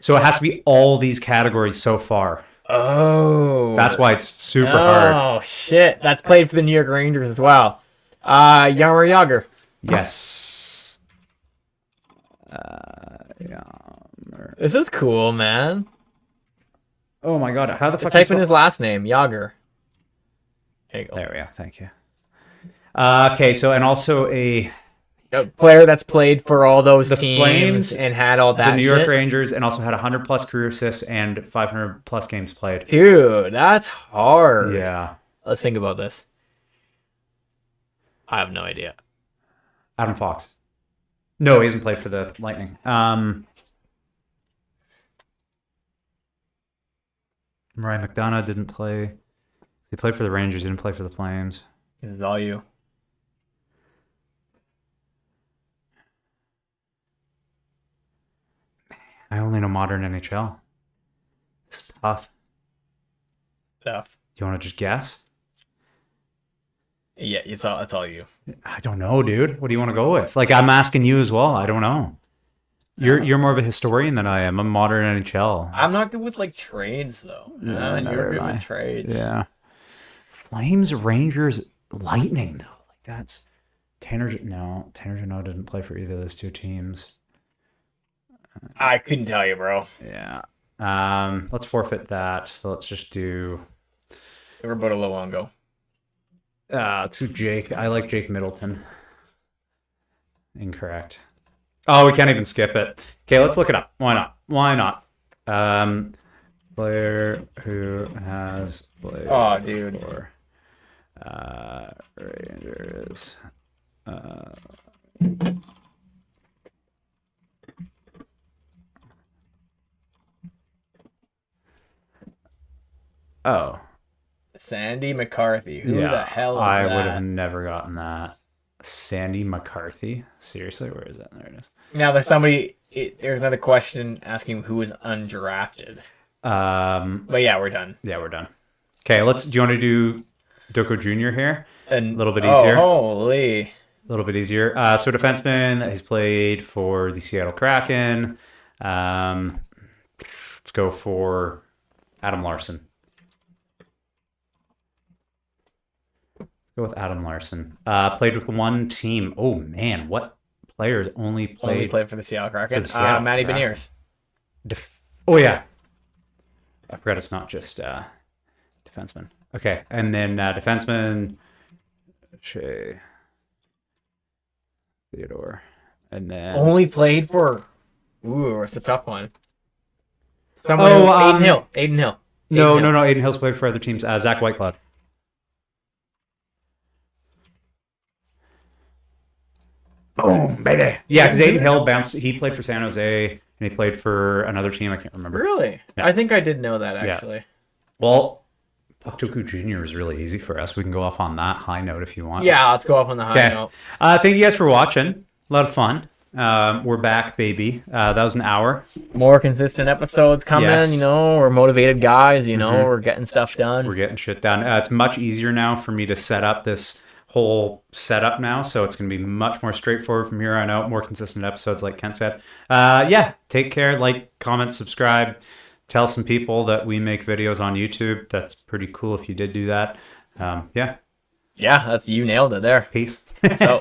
A: So it has to be all these categories so far.
B: Oh.
A: That's why it's super hard.
B: Oh, shit. That's played for the New York Rangers as well. Jaromir Jagr.
A: Yes.
B: This is cool, man.
A: Oh my god, how the fuck
B: type in his last name, Jagr.
A: There you go. There we go, thank you. Okay, so and also a
B: player that's played for all those teams
A: Flames,
B: and had all that
A: the New York
B: shit.
A: Rangers, and also had 100 plus career assists and 500 plus games played.
B: Dude, that's hard.
A: Yeah.
B: Let's think about this. I have no idea.
A: Adam Fox. No, he hasn't played for the Lightning. Ryan McDonough didn't play. He played for the Rangers, didn't play for the Flames.
B: This is all you.
A: I only know modern NHL. It's tough.
B: Tough.
A: Do you want to just guess?
B: Yeah, that's all you.
A: I don't know, dude. What do you want to go with? Like, I'm asking you as well. I don't know. You're more of a historian than I am. I'm modern NHL.
B: I'm not good with like trades though. You're good with trades.
A: Yeah. Flames, Rangers, Lightning though. Like that's Tanner Jeannot didn't play for either of those two teams.
B: I couldn't tell you, bro.
A: Yeah. Let's forfeit that. So let's just do
B: Roberto Luongo.
A: Let's do Jake. I like Jake Middleton. Incorrect. Oh, we can't even skip it. Okay, let's look it up. Why not? Why not? Player who has played for Rangers. Oh.
B: Sandy McCarthy. Who the hell is that?
A: I would have never gotten that. Sandy McCarthy? Seriously? Where is that? There it is.
B: Now there's there's another question asking who was undrafted. But yeah, we're done.
A: Yeah, we're done. Okay, do you want to do Doko Jr. here?
B: A
A: little bit easier.
B: Oh, holy.
A: A little bit easier. So defenseman, he's played for the Seattle Kraken. Let's go for Adam Larson. Go with Adam Larson. Played with one team. Oh man, what players only played
B: for the Seattle Kraken?
A: Seattle
B: Matty
A: Kraken.
B: Beniers.
A: Oh yeah, I forgot it's not just defenseman. Okay, and then defenseman Shea Theodore, and then
B: only played for. Ooh, it's a tough one. Aiden Hill. Aiden Hill.
A: No. Aiden Hill's played for other teams. Zach Whitecloud. Boom, baby. Yeah, because Aiden Hill bounced. He played for San Jose, and he played for another team. I can't remember.
B: Really? Yeah. I think I did know that, actually.
A: Yeah. Well, Pucktoku Jr. is really easy for us. We can go off on that high note if you want.
B: Yeah, let's go off on the high note.
A: Thank you guys for watching. A lot of fun. We're back, baby. That was an hour.
B: More consistent episodes coming. Yes. We're motivated guys. We're getting stuff done.
A: We're getting shit done. It's much easier now for me to set up this whole setup now, so it's going to be much more straightforward from here on out. More consistent episodes, like Kent said. Take care. Like, comment, subscribe. Tell some people that we make videos on YouTube. That's pretty cool if you did do that.
B: Yeah, that's you nailed it there.
A: Peace.
B: So.